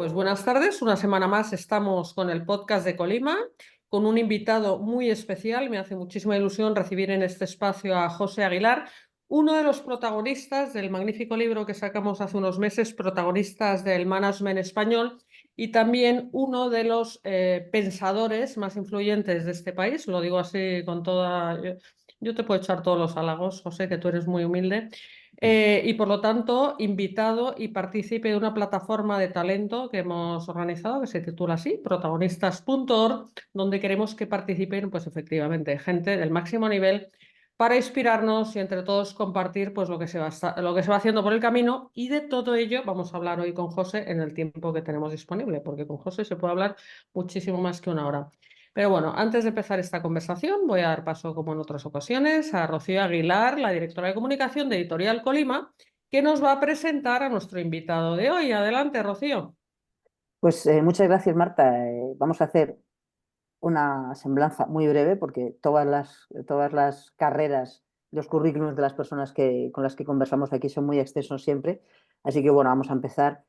Pues buenas tardes, una semana más estamos con el podcast de Colima, con un invitado muy especial. Me hace muchísima ilusión recibir en este espacio a José Aguilar, uno de los protagonistas del magnífico libro que sacamos hace unos meses, Protagonistas del Management Español, y también uno de los pensadores más influyentes de este país. Lo digo así con toda... Yo te puedo echar todos los halagos, José, que tú eres muy humilde. Y por lo tanto, invitado y partícipe de una plataforma de talento que hemos organizado que se titula así, protagonistas.org, donde queremos que participen, pues efectivamente, gente del máximo nivel para inspirarnos y entre todos compartir pues lo que se va haciendo por el camino, y de todo ello vamos a hablar hoy con José en el tiempo que tenemos disponible, porque con José se puede hablar muchísimo más que una hora. Pero bueno, antes de empezar esta conversación, voy a dar paso, como en otras ocasiones, a Rocío Aguilar, la directora de comunicación de Editorial Colima, que nos va a presentar a nuestro invitado de hoy. Adelante, Rocío. Pues muchas gracias, Marta. Vamos a hacer una semblanza muy breve porque todas las carreras, los currículums de las personas con las que conversamos aquí son muy extensos siempre. Así que bueno, vamos a empezar,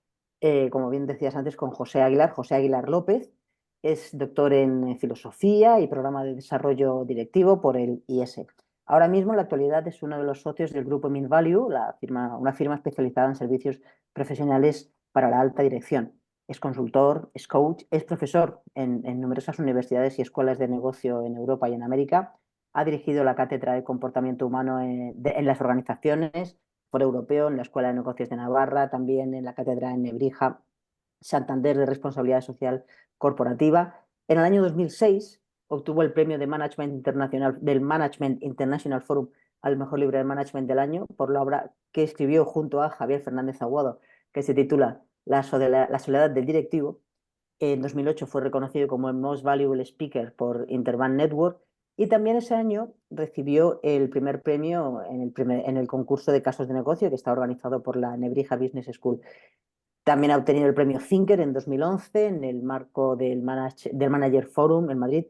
como bien decías antes, con José Aguilar. José Aguilar López es doctor en filosofía y programa de desarrollo directivo por el IES. Ahora mismo, en la actualidad, es uno de los socios del grupo Minvalue, una firma especializada en servicios profesionales para la alta dirección. Es consultor, es coach, es profesor en numerosas universidades y escuelas de negocio en Europa y en América. Ha dirigido la cátedra de comportamiento humano en las organizaciones, por europeo, en la Escuela de Negocios de Navarra, también en la cátedra en Nebrija, Santander de Responsabilidad Social Corporativa. En el año 2006 obtuvo el premio de Management Internacional del Management International Forum al mejor libro de management del año por la obra que escribió junto a Javier Fernández Aguado, que se titula La soledad del directivo. En 2008 fue reconocido como el Most Valuable Speaker por Interbank Network y también ese año recibió el primer premio en el concurso de casos de negocio que está organizado por la Nebrija Business School. También ha obtenido el premio Thinker en 2011 en el marco del Manager Forum en Madrid.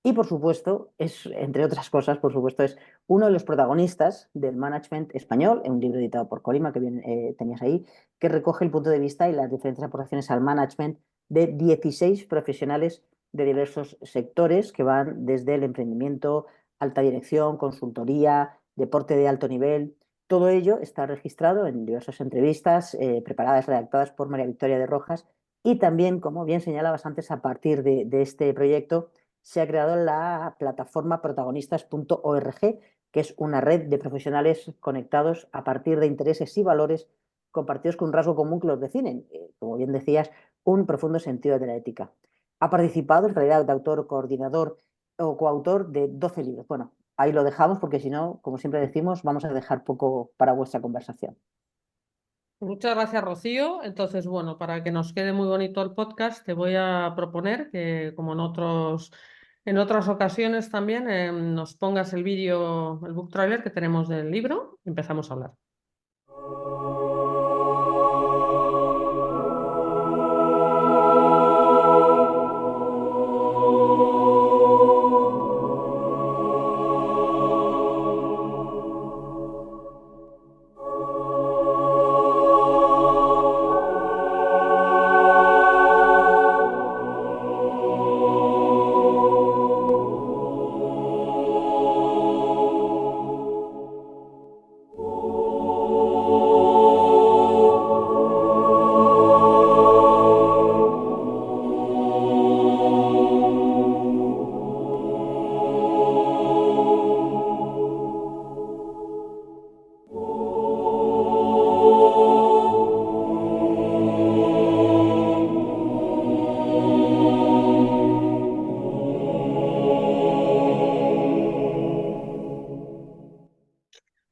Y por supuesto, entre otras cosas, por supuesto, es uno de los protagonistas del management español, en un libro editado por Colima, que bien tenías ahí, que recoge el punto de vista y las diferentes aportaciones al management de 16 profesionales de diversos sectores que van desde el emprendimiento, alta dirección, consultoría, deporte de alto nivel. Todo ello está registrado en diversas entrevistas preparadas, redactadas por María Victoria de Rojas, y también, como bien señalabas antes, a partir de este proyecto se ha creado la plataforma protagonistas.org, que es una red de profesionales conectados a partir de intereses y valores compartidos con un rasgo común que los definen, como bien decías, un profundo sentido de la ética. Ha participado en realidad de autor, coordinador o coautor de 12 libros. Bueno, ahí lo dejamos porque si no, como siempre decimos, vamos a dejar poco para vuestra conversación. Muchas gracias, Rocío. Entonces, bueno, para que nos quede muy bonito el podcast, te voy a proponer que, como en otras ocasiones también, nos pongas el vídeo, el book trailer que tenemos del libro, y empezamos a hablar.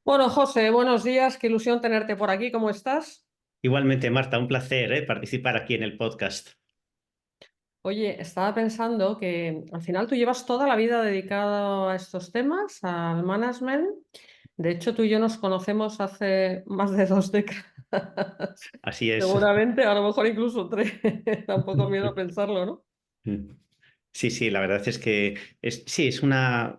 Bueno, José, buenos días, qué ilusión tenerte por aquí, ¿cómo estás? Igualmente, Marta, un placer, participar aquí en el podcast. Oye, estaba pensando que al final tú llevas toda la vida dedicado a estos temas, al management. De hecho, tú y yo nos conocemos hace más de 2 décadas. Así es. Seguramente, a lo mejor incluso 3. Da un poco miedo pensarlo, ¿no? Sí, sí, la verdad es que sí,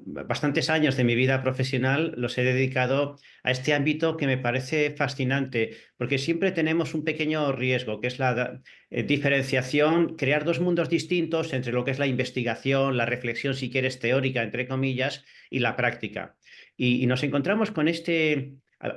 bastantes años de mi vida profesional los he dedicado a este ámbito que me parece fascinante, porque siempre tenemos un pequeño riesgo, que es la diferenciación, crear dos mundos distintos entre lo que es la investigación, la reflexión, si quieres, teórica, entre comillas, y la práctica. Y nos encontramos con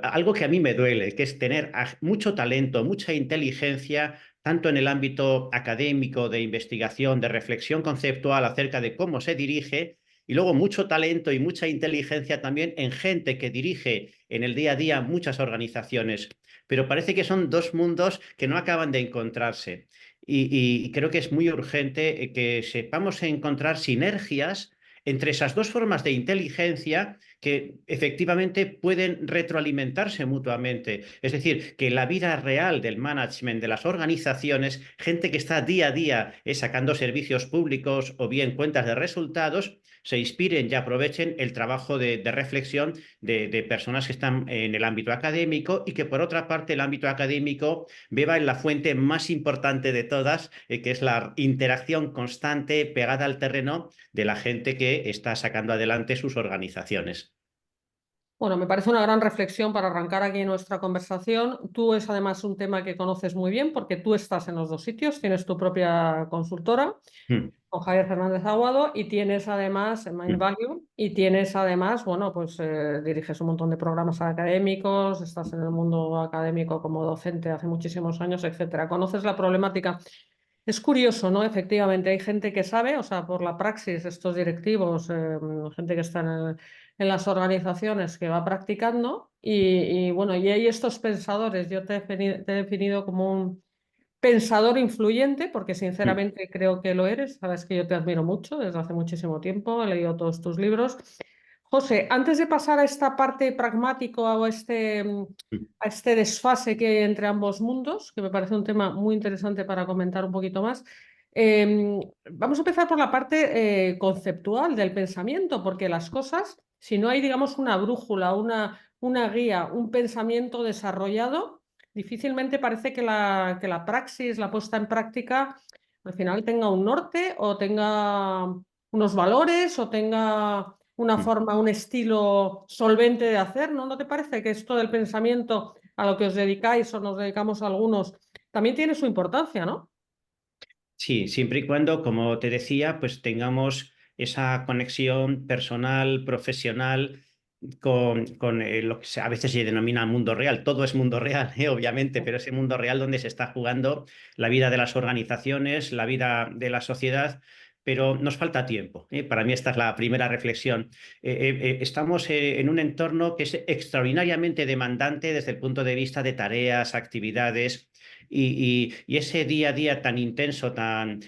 algo que a mí me duele, que es tener mucho talento, mucha inteligencia tanto en el ámbito académico, de investigación, de reflexión conceptual acerca de cómo se dirige, y luego mucho talento y mucha inteligencia también en gente que dirige en el día a día muchas organizaciones. Pero parece que son dos mundos que no acaban de encontrarse. Y creo que es muy urgente que sepamos encontrar sinergias entre esas dos formas de inteligencia que efectivamente pueden retroalimentarse mutuamente. Es decir, que la vida real del management de las organizaciones, gente que está día a día sacando servicios públicos o bien cuentas de resultados, se inspiren y aprovechen el trabajo de reflexión de personas que están en el ámbito académico y que por otra parte el ámbito académico beba en la fuente más importante de todas, que es la interacción constante pegada al terreno de la gente que está sacando adelante sus organizaciones. Bueno, me parece una gran reflexión para arrancar aquí nuestra conversación. Tú es además un tema que conoces muy bien porque tú estás en los dos sitios, tienes tu propia consultora Mm, con Javier Fernández Aguado y tienes además Mind mm. Value y tienes además, bueno, pues diriges un montón de programas académicos, estás en el mundo académico como docente hace muchísimos años, etcétera. Conoces la problemática. Es curioso, ¿no? Efectivamente, hay gente que sabe, o sea, por la praxis, estos directivos, gente que está en las organizaciones que va practicando bueno, y hay estos pensadores. Yo te he definido como un pensador influyente, porque Mm. sinceramente creo que lo eres. Sabes que yo te admiro mucho desde hace muchísimo tiempo, he leído todos tus libros. José, antes de pasar a esta parte pragmática o a este desfase que hay entre ambos mundos, que me parece un tema muy interesante para comentar un poquito más, vamos a empezar por la parte conceptual del pensamiento, porque las cosas, si no hay, digamos, una brújula, una guía, un pensamiento desarrollado, difícilmente parece que la praxis, la puesta en práctica, al final tenga un norte o tenga unos valores o tenga una Mm. forma, un estilo solvente de hacer, ¿no? ¿No te parece que esto del pensamiento a lo que os dedicáis o nos dedicamos algunos también tiene su importancia, ¿no? Sí, siempre y cuando, como te decía, pues tengamos esa conexión personal, profesional, con lo que a veces se denomina mundo real. Todo es mundo real, obviamente, pero ese mundo real donde se está jugando la vida de las organizaciones, la vida de la sociedad. Pero nos falta tiempo. Para mí esta es la primera reflexión. Estamos en un entorno que es extraordinariamente demandante desde el punto de vista de tareas, actividades, y ese día a día tan intenso, tan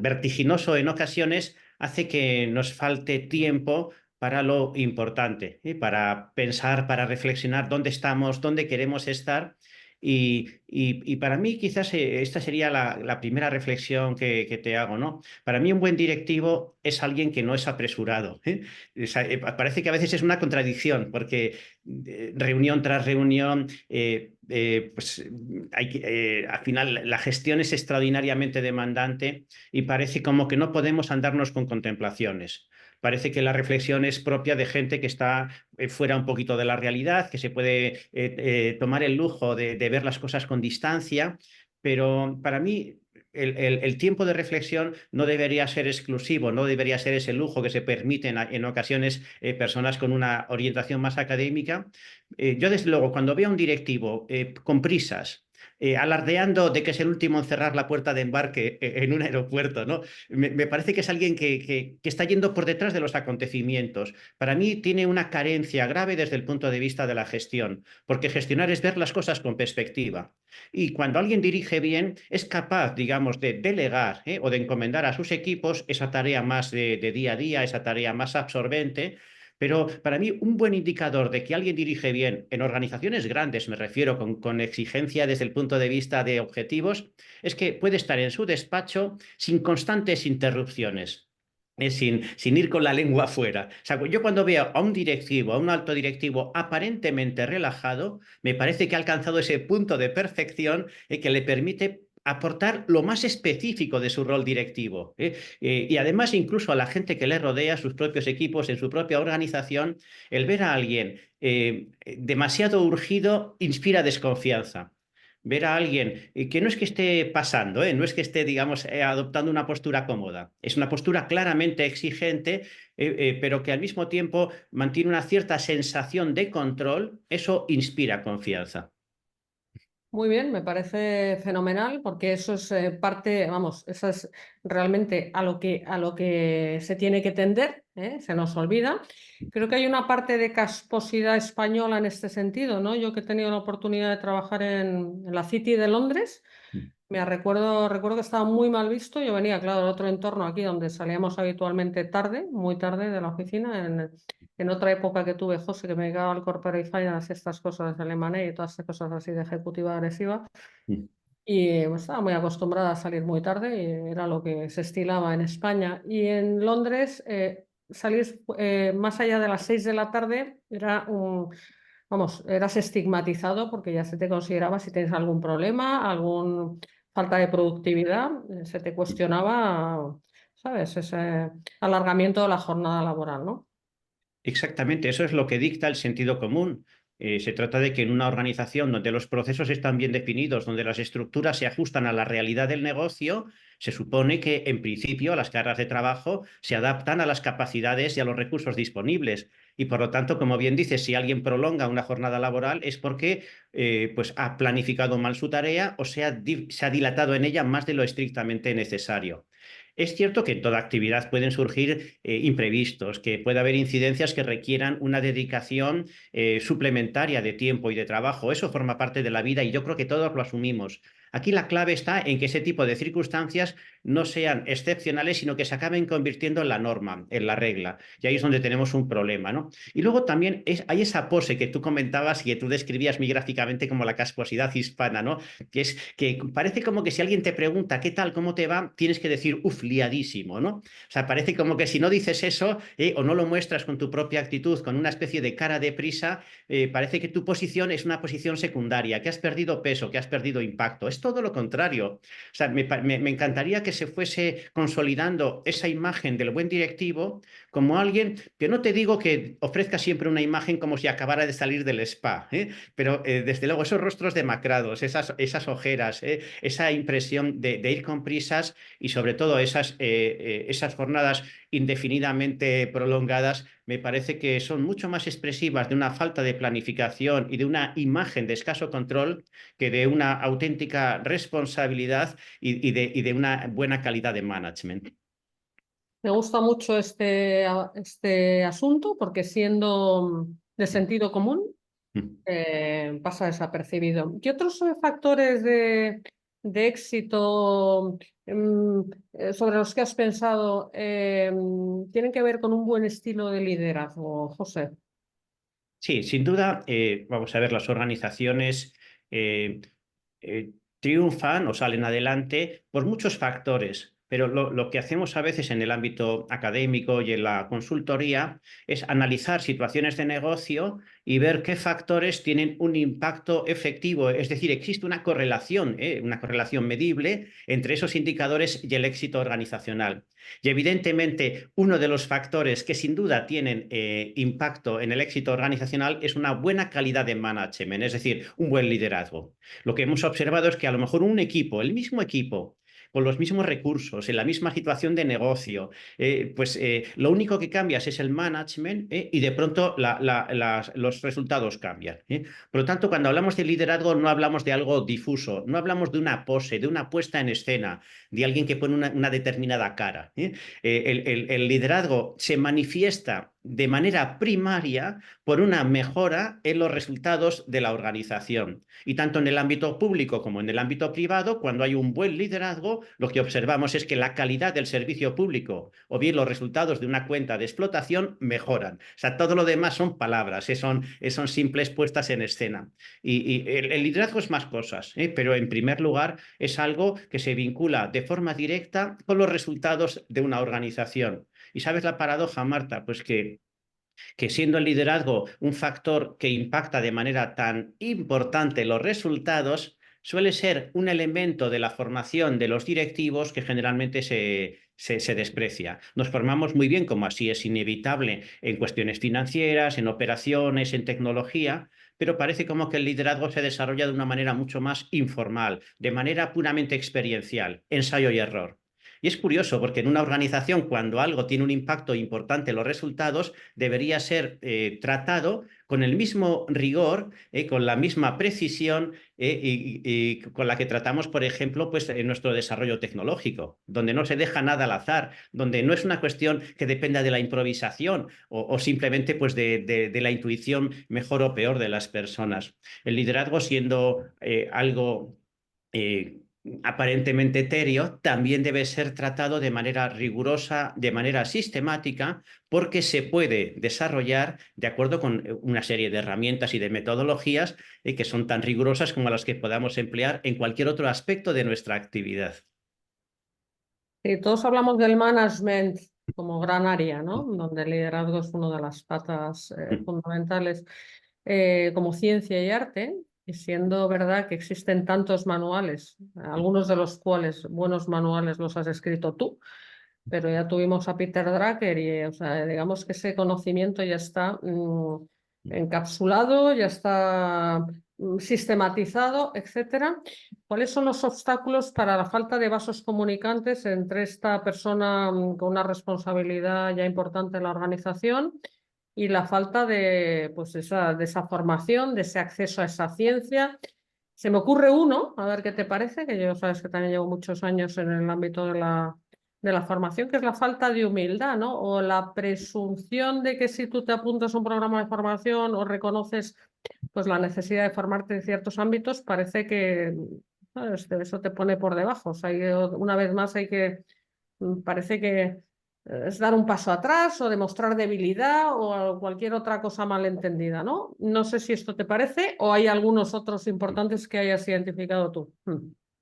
vertiginoso en ocasiones, hace que nos falte tiempo para lo importante, para pensar, para reflexionar dónde estamos, dónde queremos estar. Y para mí quizás esta sería la primera reflexión que te hago, ¿no? Para mí un buen directivo es alguien que no es apresurado, ¿eh? Parece que a veces es una contradicción, porque reunión tras reunión, pues al final la gestión es extraordinariamente demandante y parece como que no podemos andarnos con contemplaciones. Parece que la reflexión es propia de gente que está fuera un poquito de la realidad, que se puede tomar el lujo de ver las cosas con distancia, pero para mí el tiempo de reflexión no debería ser exclusivo, no debería ser ese lujo que se permiten en ocasiones personas con una orientación más académica. Yo, desde luego, cuando veo a un directivo con prisas, alardeando de que es el último en cerrar la puerta de embarque en un aeropuerto, ¿no? Me parece que es alguien que está yendo por detrás de los acontecimientos. Para mí tiene una carencia grave desde el punto de vista de la gestión, porque gestionar es ver las cosas con perspectiva. Y cuando alguien dirige bien, es capaz, digamos, de delegar, o de encomendar a sus equipos esa tarea más de día a día, esa tarea más absorbente. Pero para mí un buen indicador de que alguien dirige bien en organizaciones grandes, me refiero con exigencia desde el punto de vista de objetivos, es que puede estar en su despacho sin constantes interrupciones. Sin ir con la lengua afuera. O sea, yo cuando veo a un directivo, a un alto directivo aparentemente relajado, me parece que ha alcanzado ese punto de perfección que le permite aportar lo más específico de su rol directivo. Y además, incluso a la gente que le rodea, sus propios equipos, en su propia organización, el ver a alguien demasiado urgido inspira desconfianza. Ver a alguien que no es que esté pasando, no es que esté, digamos, adoptando una postura cómoda. Es una postura claramente exigente, pero que al mismo tiempo mantiene una cierta sensación de control. Eso inspira confianza. Muy bien, me parece fenomenal porque eso es parte, vamos, eso es realmente a lo que se tiene que tender, ¿eh? Se nos olvida. Creo que hay una parte de casposidad española en este sentido, ¿no? Yo que he tenido la oportunidad de trabajar en la City de Londres, recuerdo que estaba muy mal visto. Yo venía, claro, de otro entorno aquí donde salíamos habitualmente tarde, muy tarde de la oficina. En otra época que tuve, José, que me dedicaba al corporate finance, estas cosas de M&A y todas estas cosas así de ejecutiva agresiva. Y pues, estaba muy acostumbrada a salir muy tarde y era lo que se estilaba en España. Y en Londres, salir más allá de las 6 de la tarde era vamos, eras estigmatizado porque ya se te consideraba si tienes algún problema, algún falta de productividad, se te cuestionaba, ¿sabes? Ese alargamiento de la jornada laboral, ¿no? Exactamente, eso es lo que dicta el sentido común. Se trata de que en una organización donde los procesos están bien definidos, donde las estructuras se ajustan a la realidad del negocio, se supone que en principio las cargas de trabajo se adaptan a las capacidades y a los recursos disponibles. Y por lo tanto, como bien dices, si alguien prolonga una jornada laboral es porque pues ha planificado mal su tarea o se ha dilatado en ella más de lo estrictamente necesario. Es cierto que en toda actividad pueden surgir imprevistos, que puede haber incidencias que requieran una dedicación suplementaria de tiempo y de trabajo. Eso forma parte de la vida y yo creo que todos lo asumimos. Aquí la clave está en que ese tipo de circunstancias no sean excepcionales, sino que se acaben convirtiendo en la norma, en la regla. Y ahí es donde tenemos un problema, ¿no? Y luego también hay esa pose que tú comentabas y que tú describías muy gráficamente como la casposidad hispana, ¿no? Que es que parece como que si alguien te pregunta qué tal, cómo te va, tienes que decir, uf, liadísimo, ¿no? O sea, parece como que si no dices eso o no lo muestras con tu propia actitud, con una especie de cara de prisa, parece que tu posición es una posición secundaria, que has perdido peso, que has perdido impacto. Es todo lo contrario. O sea, me encantaría que se fuese consolidando esa imagen del buen directivo como alguien que no te digo que ofrezca siempre una imagen como si acabara de salir del spa, pero desde luego esos rostros demacrados, esas ojeras, esa impresión de ir con prisas y sobre todo esas jornadas indefinidamente prolongadas, me parece que son mucho más expresivas de una falta de planificación y de una imagen de escaso control que de una auténtica responsabilidad y de una buena calidad de management. Me gusta mucho este asunto porque siendo de sentido común, pasa desapercibido. ¿Qué otros factores de éxito sobre los que has pensado tienen que ver con un buen estilo de liderazgo, José? Sí, sin duda, vamos a ver, las organizaciones eh, triunfan o salen adelante por muchos factores, pero lo que hacemos a veces en el ámbito académico y en la consultoría es analizar situaciones de negocio y ver qué factores tienen un impacto efectivo, es decir, existe una correlación medible entre esos indicadores y el éxito organizacional. Y evidentemente, uno de los factores que sin duda tienen impacto en el éxito organizacional es una buena calidad de management, es decir, un buen liderazgo. Lo que hemos observado es que a lo mejor un equipo, el mismo equipo, con los mismos recursos, en la misma situación de negocio, lo único que cambias es el management y de pronto los resultados cambian. Por lo tanto, cuando hablamos de liderazgo no hablamos de algo difuso, no hablamos de una pose, de una puesta en escena, de alguien que pone una determinada cara. El liderazgo se manifiesta de manera primaria por una mejora en los resultados de la organización. Y tanto en el ámbito público como en el ámbito privado, cuando hay un buen liderazgo, lo que observamos es que la calidad del servicio público o bien los resultados de una cuenta de explotación mejoran. O sea, todo lo demás son palabras, son simples puestas en escena. Y el liderazgo es más cosas, pero en primer lugar es algo que se vincula de forma directa con los resultados de una organización. ¿Y sabes la paradoja, Marta? Pues que siendo el liderazgo un factor que impacta de manera tan importante los resultados, suele ser un elemento de la formación de los directivos que generalmente se desprecia. Nos formamos muy bien, como así es inevitable, en cuestiones financieras, en operaciones, en tecnología, pero parece como que el liderazgo se desarrolla de una manera mucho más informal, de manera puramente experiencial, ensayo y error. Y es curioso porque en una organización, cuando algo tiene un impacto importante en los resultados, debería ser tratado con el mismo rigor, con la misma precisión y con la que tratamos, por ejemplo, pues, en nuestro desarrollo tecnológico, donde no se deja nada al azar, donde no es una cuestión que dependa de la improvisación o simplemente pues, de la intuición mejor o peor de las personas. El liderazgo siendo algo aparentemente etéreo, también debe ser tratado de manera rigurosa, de manera sistemática, porque se puede desarrollar de acuerdo con una serie de herramientas y de metodologías que son tan rigurosas como las que podamos emplear en cualquier otro aspecto de nuestra actividad. Todos hablamos del management como gran área, ¿no? Donde el liderazgo es una de las patas fundamentales como ciencia y arte, y siendo verdad que existen tantos manuales, algunos de los cuales buenos manuales los has escrito tú, pero ya tuvimos a Peter Drucker y o sea, digamos que ese conocimiento ya está encapsulado, ya está sistematizado, etcétera. ¿Cuáles son los obstáculos para la falta de vasos comunicantes entre esta persona con una responsabilidad ya importante en la organización y la falta de, pues de esa formación, de ese acceso a esa ciencia? Se me ocurre uno, a ver qué te parece, que yo sabes que también llevo muchos años en el ámbito de la formación, que es la falta de humildad, ¿no? O la presunción de que si tú te apuntas a un programa de formación o reconoces pues la necesidad de formarte en ciertos ámbitos, parece que ¿sabes? Eso te pone por debajo. O sea, una vez más hay que, parece que es dar un paso atrás o demostrar debilidad o cualquier otra cosa malentendida, ¿no? No sé si esto te parece o hay algunos otros importantes que hayas identificado tú.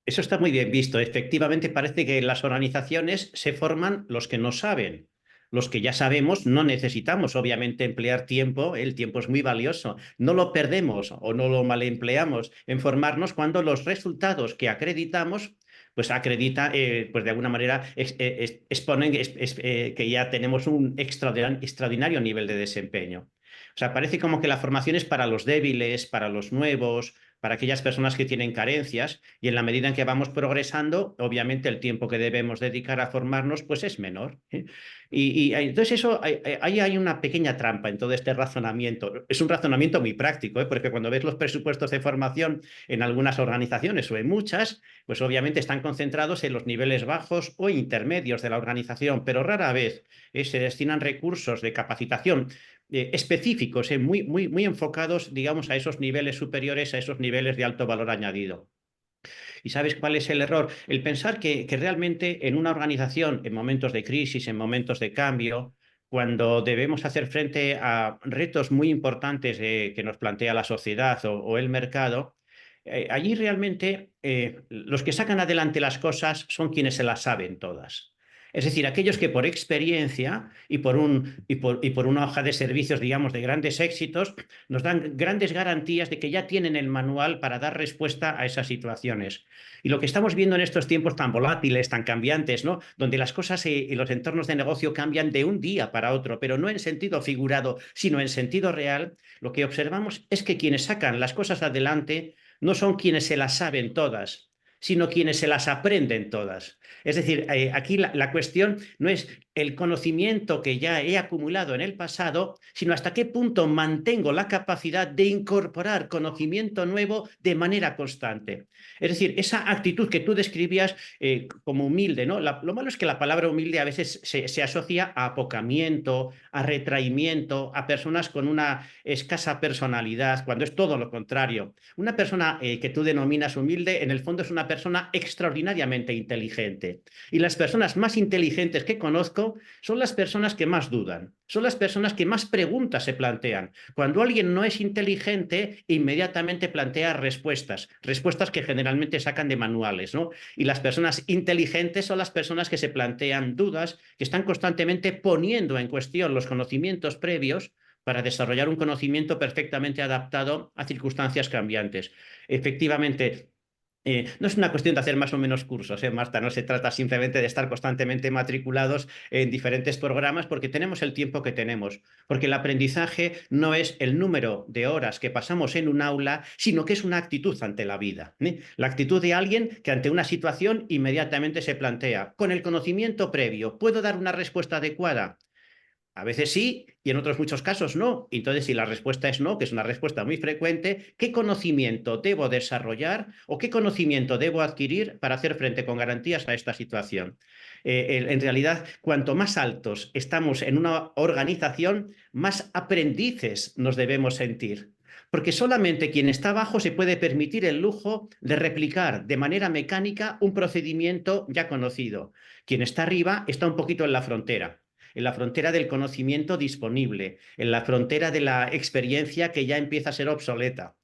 Eso está muy bien visto. Efectivamente, parece que en las organizaciones se forman los que no saben. Los que ya sabemos no necesitamos, obviamente, emplear tiempo. El tiempo es muy valioso. No lo perdemos o no lo mal empleamos en formarnos cuando los resultados que acreditamos, pues acredita, pues de alguna manera exponen que ya tenemos un extraordinario nivel de desempeño. O sea, parece como que la formación es para los débiles, para los nuevos, para aquellas personas que tienen carencias, y en la medida en que vamos progresando, obviamente el tiempo que debemos dedicar a formarnos pues es menor. Y entonces eso, ahí hay una pequeña trampa en todo este razonamiento. Es un razonamiento muy práctico, porque cuando ves los presupuestos de formación en algunas organizaciones o en muchas, pues obviamente están concentrados en los niveles bajos o intermedios de la organización, pero rara vez se destinan recursos de capacitación específicos, muy enfocados, digamos, a esos niveles superiores, a esos niveles de alto valor añadido. ¿Y sabes cuál es el error? El pensar que realmente en una organización, en momentos de crisis, en momentos de cambio, cuando debemos hacer frente a retos muy importantes que nos plantea la sociedad o el mercado, allí realmente los que sacan adelante las cosas son quienes se las saben todas. Es decir, aquellos que por experiencia y por una hoja de servicios, digamos, de grandes éxitos, nos dan grandes garantías de que ya tienen el manual para dar respuesta a esas situaciones. Y lo que estamos viendo en estos tiempos tan volátiles, tan cambiantes, ¿no? Donde las cosas y los entornos de negocio cambian de un día para otro, pero no en sentido figurado, sino en sentido real, lo que observamos es que quienes sacan las cosas adelante no son quienes se las saben todas, sino quienes se las aprenden todas. Es decir, aquí la cuestión no es el conocimiento que ya he acumulado en el pasado, sino hasta qué punto mantengo la capacidad de incorporar conocimiento nuevo de manera constante. Es decir, esa actitud que tú describías como humilde, ¿no? Lo malo es que la palabra humilde a veces se asocia a apocamiento, a retraimiento, a personas con una escasa personalidad, cuando es todo lo contrario. Una persona que tú denominas humilde, en el fondo es una persona extraordinariamente inteligente. Y las personas más inteligentes que conozco son las personas que más dudan, son las personas que más preguntas se plantean. Cuando alguien no es inteligente, inmediatamente plantea respuestas que generalmente sacan de manuales, ¿no? Y las personas inteligentes son las personas que se plantean dudas, que están constantemente poniendo en cuestión los conocimientos previos para desarrollar un conocimiento perfectamente adaptado a circunstancias cambiantes. Efectivamente, No es una cuestión de hacer más o menos cursos, Marta. No se trata simplemente de estar constantemente matriculados en diferentes programas porque tenemos el tiempo que tenemos. Porque el aprendizaje no es el número de horas que pasamos en un aula, sino que es una actitud ante la vida. La actitud de alguien que ante una situación inmediatamente se plantea, con el conocimiento previo, ¿puedo dar una respuesta adecuada? A veces sí y en otros muchos casos no. Entonces, si la respuesta es no, que es una respuesta muy frecuente, ¿qué conocimiento debo desarrollar o qué conocimiento debo adquirir para hacer frente con garantías a esta situación? En realidad, cuanto más altos estamos en una organización, más aprendices nos debemos sentir. Porque solamente quien está abajo se puede permitir el lujo de replicar de manera mecánica un procedimiento ya conocido. Quien está arriba está un poquito en la frontera del conocimiento disponible, en la frontera de la experiencia que ya empieza a ser obsoleta.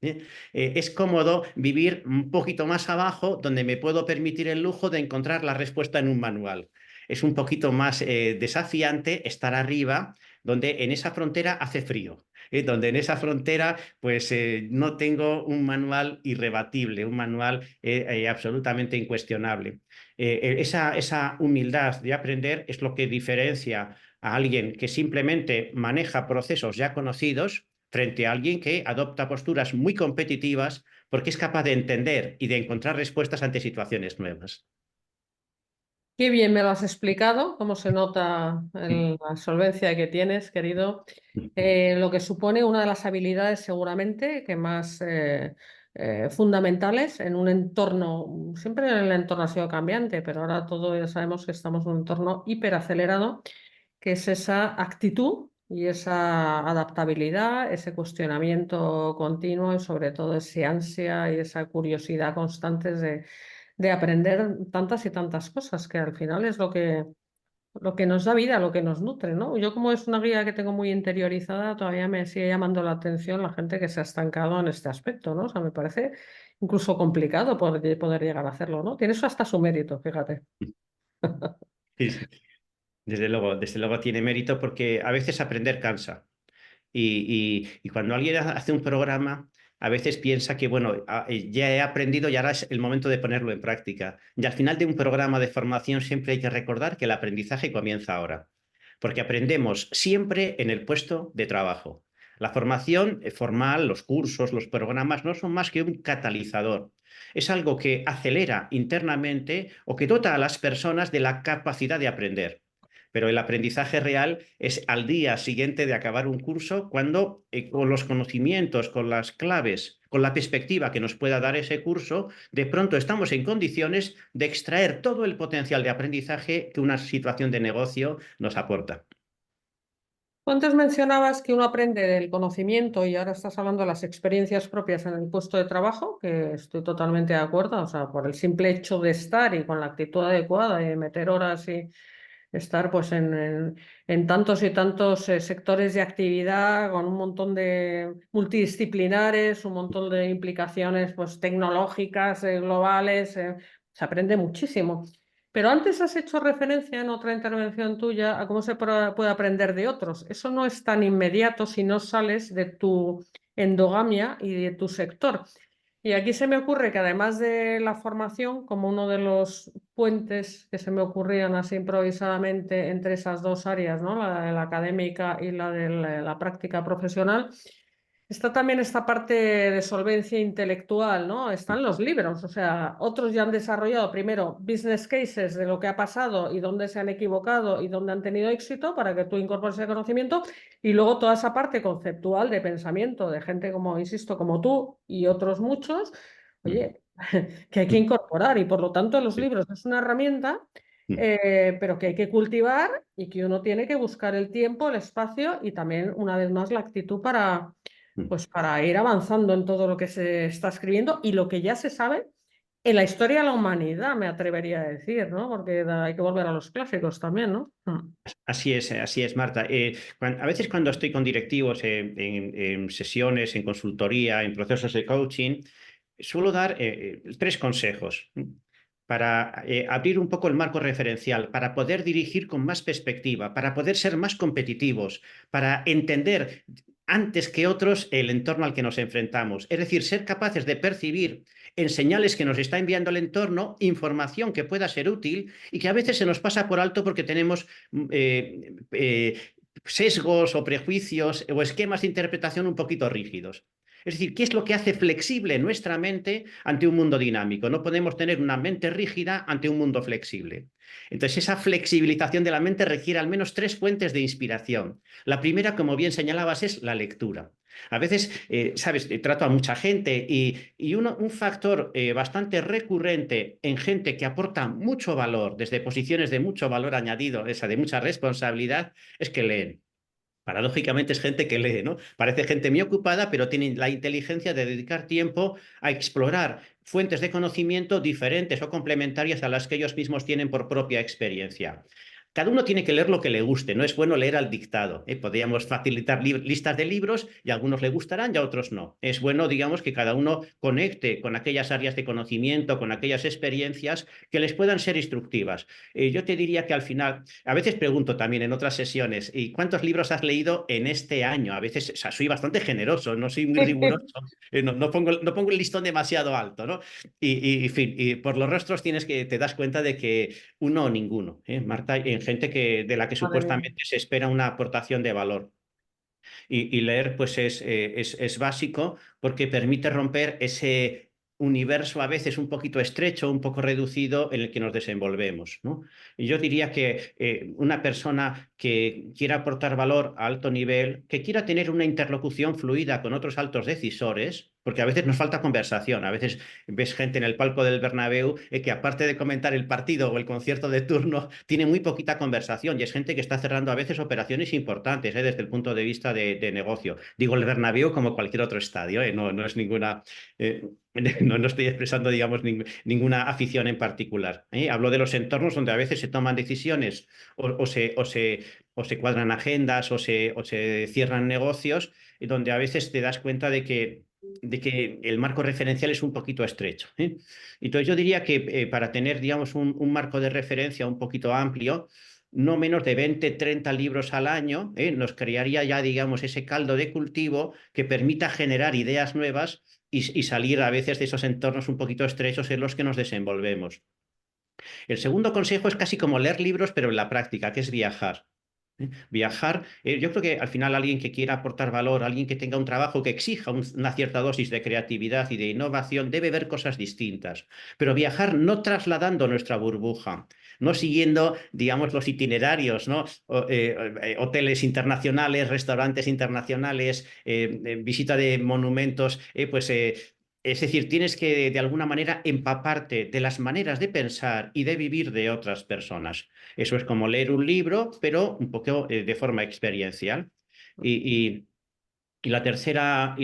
Es cómodo vivir un poquito más abajo, donde me puedo permitir el lujo de encontrar la respuesta en un manual. Es un poquito más desafiante estar arriba, donde en esa frontera hace frío. Donde en esa frontera pues no tengo un manual irrebatible, un manual absolutamente incuestionable. Esa humildad de aprender es lo que diferencia a alguien que simplemente maneja procesos ya conocidos frente a alguien que adopta posturas muy competitivas porque es capaz de entender y de encontrar respuestas ante situaciones nuevas. Qué bien me lo has explicado, cómo se nota la solvencia que tienes, querido. Lo que supone una de las habilidades seguramente que más fundamentales en un entorno, siempre el entorno ha sido cambiante, pero ahora todo ya sabemos que estamos en un entorno hiperacelerado, que es esa actitud y esa adaptabilidad, ese cuestionamiento continuo y sobre todo ese ansia y esa curiosidad constantes de aprender tantas y tantas cosas, que al final es lo que nos da vida, lo que nos nutre, ¿no? Yo como es una guía que tengo muy interiorizada, todavía me sigue llamando la atención la gente que se ha estancado en este aspecto, ¿no? O sea, me parece incluso complicado poder llegar a hacerlo, ¿no? Tiene eso hasta su mérito, fíjate. Sí, sí. Desde luego tiene mérito porque a veces aprender cansa. Y cuando alguien hace un programa, a veces piensa que, bueno, ya he aprendido y ahora es el momento de ponerlo en práctica. Y al final de un programa de formación siempre hay que recordar que el aprendizaje comienza ahora, porque aprendemos siempre en el puesto de trabajo. La formación formal, los cursos, los programas no son más que un catalizador. Es algo que acelera internamente o que dota a las personas de la capacidad de aprender. Pero el aprendizaje real es al día siguiente de acabar un curso, cuando con los conocimientos, con las claves, con la perspectiva que nos pueda dar ese curso, de pronto estamos en condiciones de extraer todo el potencial de aprendizaje que una situación de negocio nos aporta. Tú antes mencionabas que uno aprende del conocimiento y ahora estás hablando de las experiencias propias en el puesto de trabajo, que estoy totalmente de acuerdo, o sea, por el simple hecho de estar y con la actitud adecuada y de meter horas y estar pues en tantos y tantos sectores de actividad con un montón de multidisciplinares, un montón de implicaciones pues tecnológicas, globales, se aprende muchísimo. Pero antes has hecho referencia en otra intervención tuya a cómo se puede aprender de otros. Eso no es tan inmediato si no sales de tu endogamia y de tu sector. Y aquí se me ocurre que además de la formación, como uno de los puentes que se me ocurrían así improvisadamente entre esas dos áreas, ¿no? La de la académica y la de la práctica profesional, está también esta parte de solvencia intelectual, ¿no? Están los libros, o sea, otros ya han desarrollado primero business cases de lo que ha pasado y dónde se han equivocado y dónde han tenido éxito para que tú incorpores el conocimiento, y luego toda esa parte conceptual de pensamiento de gente como, insisto, como tú y otros muchos, oye, que hay que incorporar y por lo tanto los libros es una herramienta. Pero que hay que cultivar y que uno tiene que buscar el tiempo, el espacio y también, una vez más, la actitud pues para ir avanzando en todo lo que se está escribiendo y lo que ya se sabe en la historia de la humanidad, me atrevería a decir, ¿no? Porque hay que volver a los clásicos también, ¿no? Así es, Marta. A veces cuando estoy con directivos en sesiones, en consultoría, en procesos de coaching, suelo dar tres consejos para abrir un poco el marco referencial, para poder dirigir con más perspectiva, para poder ser más competitivos, para entender antes que otros el entorno al que nos enfrentamos. Es decir, ser capaces de percibir en señales que nos está enviando el entorno, información que pueda ser útil y que a veces se nos pasa por alto porque tenemos sesgos o prejuicios o esquemas de interpretación un poquito rígidos. Es decir, ¿qué es lo que hace flexible nuestra mente ante un mundo dinámico? No podemos tener una mente rígida ante un mundo flexible. Entonces, esa flexibilización de la mente requiere al menos 3 fuentes de inspiración. La primera, como bien señalabas, es la lectura. A veces, sabes, trato a mucha gente y un factor bastante recurrente en gente que aporta mucho valor, desde posiciones de mucho valor añadido, esa de mucha responsabilidad, es que leen. Paradójicamente es gente que lee, ¿no? Parece gente muy ocupada, pero tiene la inteligencia de dedicar tiempo a explorar fuentes de conocimiento diferentes o complementarias a las que ellos mismos tienen por propia experiencia. Cada uno tiene que leer lo que le guste, no es bueno leer al dictado. Podríamos facilitar listas de libros y a algunos le gustarán y a otros no. Es bueno, digamos, que cada uno conecte con aquellas áreas de conocimiento, con aquellas experiencias que les puedan ser instructivas. Yo te diría que al final, a veces pregunto también en otras sesiones, ¿y cuántos libros has leído en este año? A veces, o sea, soy bastante generoso, no soy muy riguroso, no pongo el listón demasiado alto, ¿no? En fin, y por los rostros te das cuenta de que uno o ninguno, Marta, en gente de la que Madre mía. supuestamente se espera una aportación de valor. Y leer pues es básico porque permite romper ese universo a veces un poquito estrecho, un poco reducido en el que nos desenvolvemos, ¿no? Y yo diría que una persona que quiera aportar valor a alto nivel, que quiera tener una interlocución fluida con otros altos decisores, porque a veces nos falta conversación, a veces ves gente en el palco del Bernabéu que aparte de comentar el partido o el concierto de turno, tiene muy poquita conversación y es gente que está cerrando a veces operaciones importantes desde el punto de vista de negocio. Digo el Bernabéu como cualquier otro estadio, no es ninguna... no estoy expresando, digamos, ninguna afición en particular. Hablo de los entornos donde a veces se toman decisiones o se cuadran agendas o se cierran negocios y donde a veces te das cuenta de que el marco referencial es un poquito estrecho. Entonces yo diría que para tener, digamos, un marco de referencia un poquito amplio, no menos de 20, 30 libros al año, nos crearía ya, digamos, ese caldo de cultivo que permita generar ideas nuevas y salir a veces de esos entornos un poquito estrechos en los que nos desenvolvemos. El segundo consejo es casi como leer libros, pero en la práctica, que es viajar. Viajar, yo creo que al final alguien que quiera aportar valor, alguien que tenga un trabajo que exija una cierta dosis de creatividad y de innovación, debe ver cosas distintas. Pero viajar no trasladando nuestra burbuja, no siguiendo, digamos, los itinerarios, ¿no? Hoteles internacionales, restaurantes internacionales, visita de monumentos, es decir, tienes que de alguna manera empaparte de las maneras de pensar y de vivir de otras personas. Eso es como leer un libro, pero un poco de forma experiencial. Y, y la tercera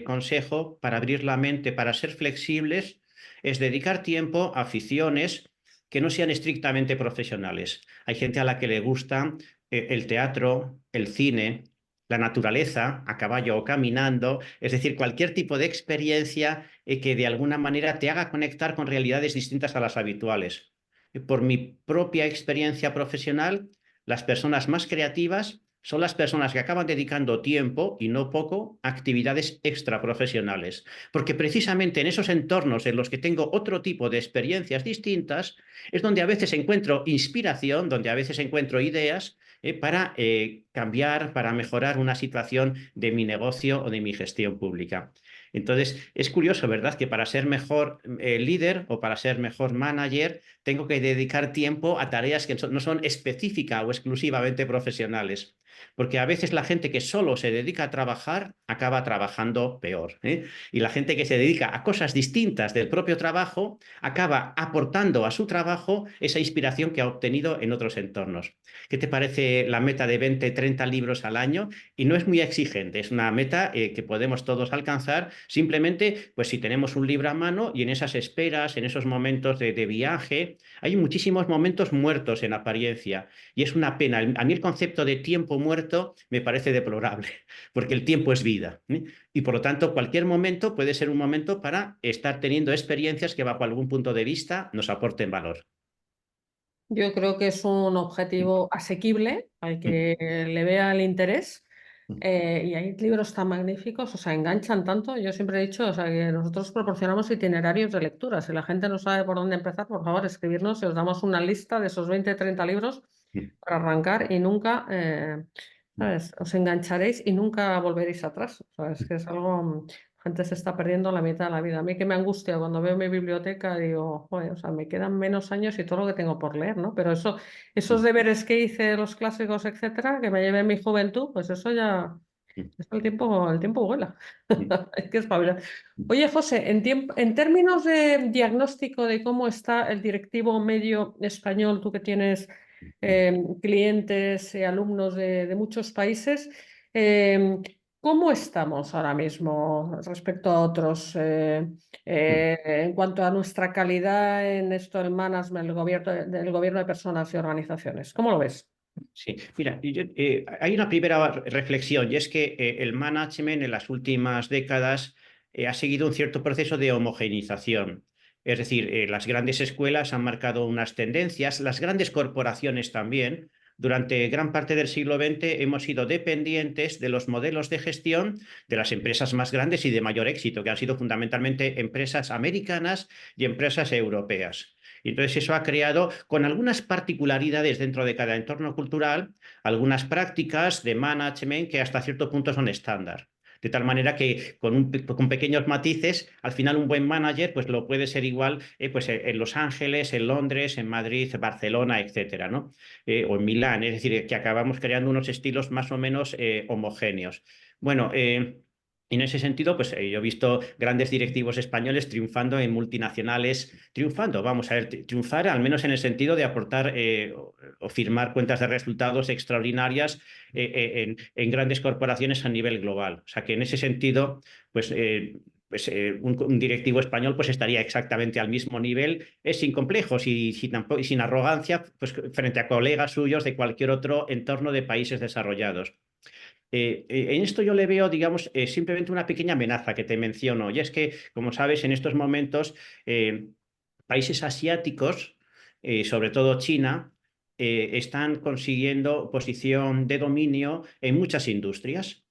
consejo para abrir la mente, para ser flexibles, es dedicar tiempo a aficiones que no sean estrictamente profesionales. Hay gente a la que le gusta el teatro, el cine, la naturaleza, a caballo o caminando, es decir, cualquier tipo de experiencia que de alguna manera te haga conectar con realidades distintas a las habituales. Por mi propia experiencia profesional, las personas más creativas son las personas que acaban dedicando tiempo, y no poco, a actividades extraprofesionales. Porque precisamente en esos entornos en los que tengo otro tipo de experiencias distintas, es donde a veces encuentro inspiración, donde a veces encuentro ideas para cambiar, para mejorar una situación de mi negocio o de mi gestión pública. Entonces, es curioso, ¿verdad?, que para ser mejor líder o para ser mejor manager, tengo que dedicar tiempo a tareas que no son específicas o exclusivamente profesionales. Porque a veces la gente que solo se dedica a trabajar acaba trabajando peor, ¿eh? Y la gente que se dedica a cosas distintas del propio trabajo acaba aportando a su trabajo esa inspiración que ha obtenido en otros entornos. ¿Qué te parece la meta de 20, 30 libros al año? Y no es muy exigente, es una meta que podemos todos alcanzar simplemente pues si tenemos un libro a mano y en esas esperas, en esos momentos de viaje, hay muchísimos momentos muertos en apariencia y es una pena. A mí el concepto de tiempo muerto me parece deplorable, porque el tiempo es vida, ¿eh? Y por lo tanto cualquier momento puede ser un momento para estar teniendo experiencias que bajo algún punto de vista nos aporten valor. Yo creo que es un objetivo asequible al que le vea el interés. Y hay libros tan magníficos, o sea, enganchan tanto. Yo siempre he dicho, o sea, que nosotros proporcionamos itinerarios de lectura. Si la gente no sabe por dónde empezar, por favor, escribirnos y os damos una lista de esos 20, 30 libros para arrancar y nunca, ¿sabes? Os engancharéis y nunca volveréis atrás. O sea, es que es algo, la gente se está perdiendo la mitad de la vida. A mí que me angustia cuando veo mi biblioteca, digo, joder, o sea, me quedan menos años y todo lo que tengo por leer, ¿no? Pero eso, esos deberes que hice, los clásicos, etcétera, que me llevé en mi juventud, pues eso ya, eso el tiempo vuela. Hay que espabilar. Oye, José, en términos de diagnóstico de cómo está el directivo medio español, tú que tienes clientes y alumnos de muchos países, eh, ¿cómo estamos ahora mismo respecto a otros en cuanto a nuestra calidad en esto del management, del gobierno de personas y organizaciones? ¿Cómo lo ves? Sí, mira, hay una primera reflexión y es que el management en las últimas décadas ha seguido un cierto proceso de homogeneización. Es decir, las grandes escuelas han marcado unas tendencias, las grandes corporaciones también. Durante gran parte del siglo XX hemos sido dependientes de los modelos de gestión de las empresas más grandes y de mayor éxito, que han sido fundamentalmente empresas americanas y empresas europeas. Y entonces eso ha creado, con algunas particularidades dentro de cada entorno cultural, algunas prácticas de management que hasta cierto punto son estándar. De tal manera que con pequeños matices, al final un buen manager pues lo puede ser igual pues, en Los Ángeles, en Londres, en Madrid, Barcelona, etcétera, ¿no? O en Milán, es decir, que acabamos creando unos estilos más o menos homogéneos. Bueno, en ese sentido, pues yo he visto grandes directivos españoles triunfando en multinacionales, triunfando, vamos a ver, triunfar al menos en el sentido de aportar o firmar cuentas de resultados extraordinarias en grandes corporaciones a nivel global. O sea que en ese sentido, un directivo español pues estaría exactamente al mismo nivel, sin complejos y sin arrogancia, pues frente a colegas suyos de cualquier otro entorno de países desarrollados. En esto yo le veo, digamos, simplemente una pequeña amenaza que te menciono, y es que, como sabes, en estos momentos países asiáticos, sobre todo China, están consiguiendo posición de dominio en muchas industrias.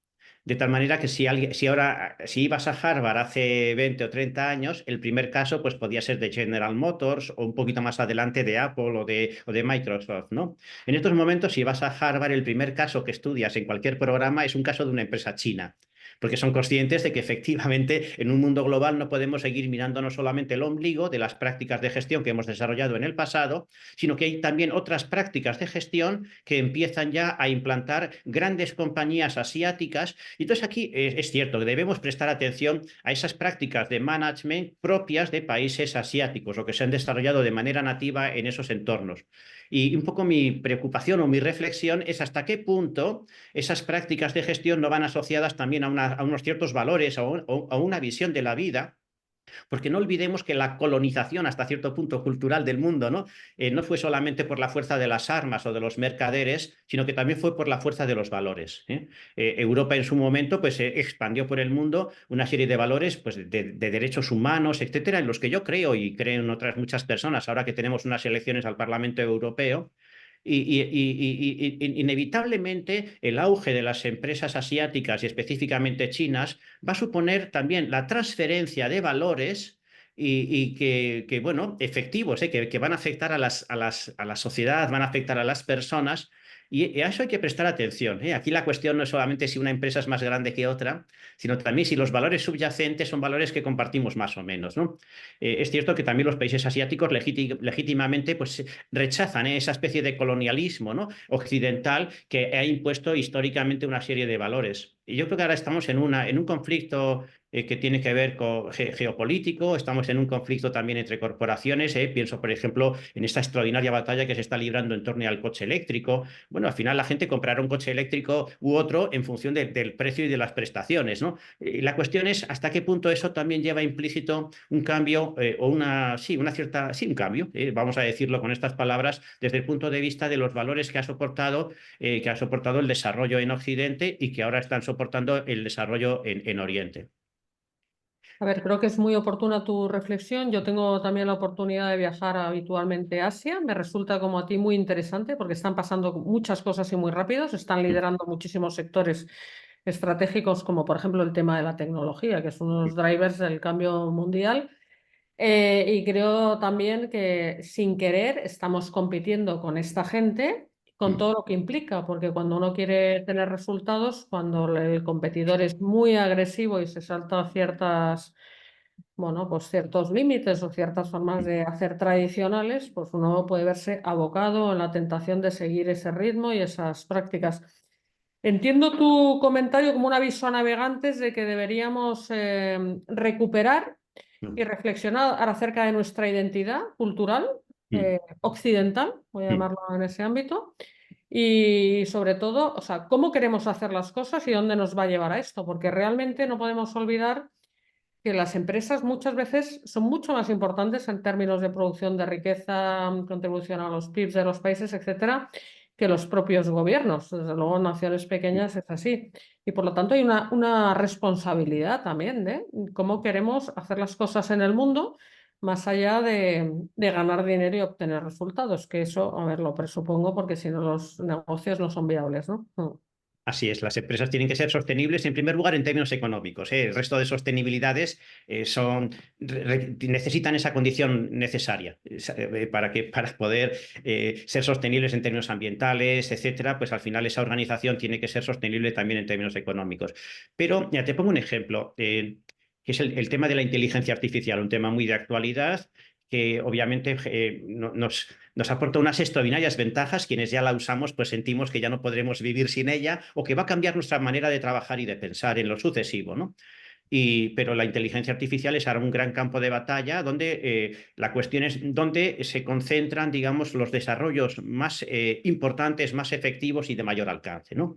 De tal manera que si ibas a Harvard hace 20 o 30 años, el primer caso pues, podía ser de General Motors o un poquito más adelante de Apple o de Microsoft, ¿no? En estos momentos, si vas a Harvard, el primer caso que estudias en cualquier programa es un caso de una empresa china, porque son conscientes de que efectivamente en un mundo global no podemos seguir mirando no solamente el ombligo de las prácticas de gestión que hemos desarrollado en el pasado, sino que hay también otras prácticas de gestión que empiezan ya a implantar grandes compañías asiáticas. Y entonces aquí es cierto que debemos prestar atención a esas prácticas de management propias de países asiáticos o que se han desarrollado de manera nativa en esos entornos. Y un poco mi preocupación o mi reflexión es hasta qué punto esas prácticas de gestión no van asociadas también a unos ciertos valores o a una visión de la vida, porque no olvidemos que la colonización hasta cierto punto cultural del mundo no fue solamente por la fuerza de las armas o de los mercaderes, sino que también fue por la fuerza de los valores. Europa en su momento pues, expandió por el mundo una serie de valores pues, de derechos humanos, etcétera, en los que yo creo y creen otras muchas personas, ahora que tenemos unas elecciones al Parlamento Europeo. Inevitablemente el auge de las empresas asiáticas y específicamente chinas va a suponer también la transferencia de valores bueno, efectivos, que van a afectar a la sociedad, van a afectar a las personas. Y a eso hay que prestar atención. Aquí la cuestión no es solamente si una empresa es más grande que otra, sino también si los valores subyacentes son valores que compartimos más o menos, ¿no? Es cierto que también los países asiáticos legítimamente pues, rechazan esa especie de colonialismo, ¿no?, occidental que ha impuesto históricamente una serie de valores. Y yo creo que ahora estamos en un conflicto que tiene que ver con geopolítico, estamos en un conflicto también entre corporaciones. Pienso, por ejemplo, en esta extraordinaria batalla que se está librando en torno al coche eléctrico. Bueno, al final la gente comprará un coche eléctrico u otro en función del precio y de las prestaciones, ¿no? La cuestión es hasta qué punto eso también lleva implícito un cambio un cambio, vamos a decirlo con estas palabras, desde el punto de vista de los valores que ha soportado el desarrollo en Occidente y que ahora están soportando el desarrollo en Oriente. A ver, creo que es muy oportuna tu reflexión. Yo tengo también la oportunidad de viajar habitualmente a Asia. Me resulta como a ti muy interesante porque están pasando muchas cosas y muy rápido. Se están liderando muchísimos sectores estratégicos, como por ejemplo el tema de la tecnología, que es uno de los drivers del cambio mundial. Y creo también que sin querer estamos compitiendo con esta gente, con todo lo que implica, porque cuando uno quiere tener resultados, cuando el competidor es muy agresivo y se salta ciertas, bueno, pues ciertos límites o ciertas formas de hacer tradicionales, pues uno puede verse abocado en la tentación de seguir ese ritmo y esas prácticas. Entiendo tu comentario como un aviso a navegantes de que deberíamos recuperar y reflexionar acerca de nuestra identidad cultural occidental, voy a llamarlo en ese ámbito, y sobre todo, o sea, cómo queremos hacer las cosas y dónde nos va a llevar a esto, porque realmente no podemos olvidar que las empresas muchas veces son mucho más importantes en términos de producción de riqueza, contribución a los PIBs de los países, etcétera, que los propios gobiernos. Desde luego, en naciones pequeñas es así. Y por lo tanto, hay una responsabilidad también de cómo queremos hacer las cosas en el mundo, más allá de ganar dinero y obtener resultados, que eso, a ver, lo presupongo, porque si no, los negocios no son viables, ¿no? Así es, las empresas tienen que ser sostenibles en primer lugar en términos económicos, ¿eh? El resto de sostenibilidades necesitan esa condición necesaria para poder ser sostenibles en términos ambientales, etcétera. Pues al final esa organización tiene que ser sostenible también en términos económicos. Pero ya te pongo un ejemplo, que es el tema de la inteligencia artificial, un tema muy de actualidad que obviamente nos aporta unas extraordinarias ventajas. Quienes ya la usamos, pues sentimos que ya no podremos vivir sin ella o que va a cambiar nuestra manera de trabajar y de pensar en lo sucesivo, ¿no? Pero la inteligencia artificial es ahora un gran campo de batalla donde la cuestión es dónde se concentran, digamos, los desarrollos más importantes, más efectivos y de mayor alcance, ¿no?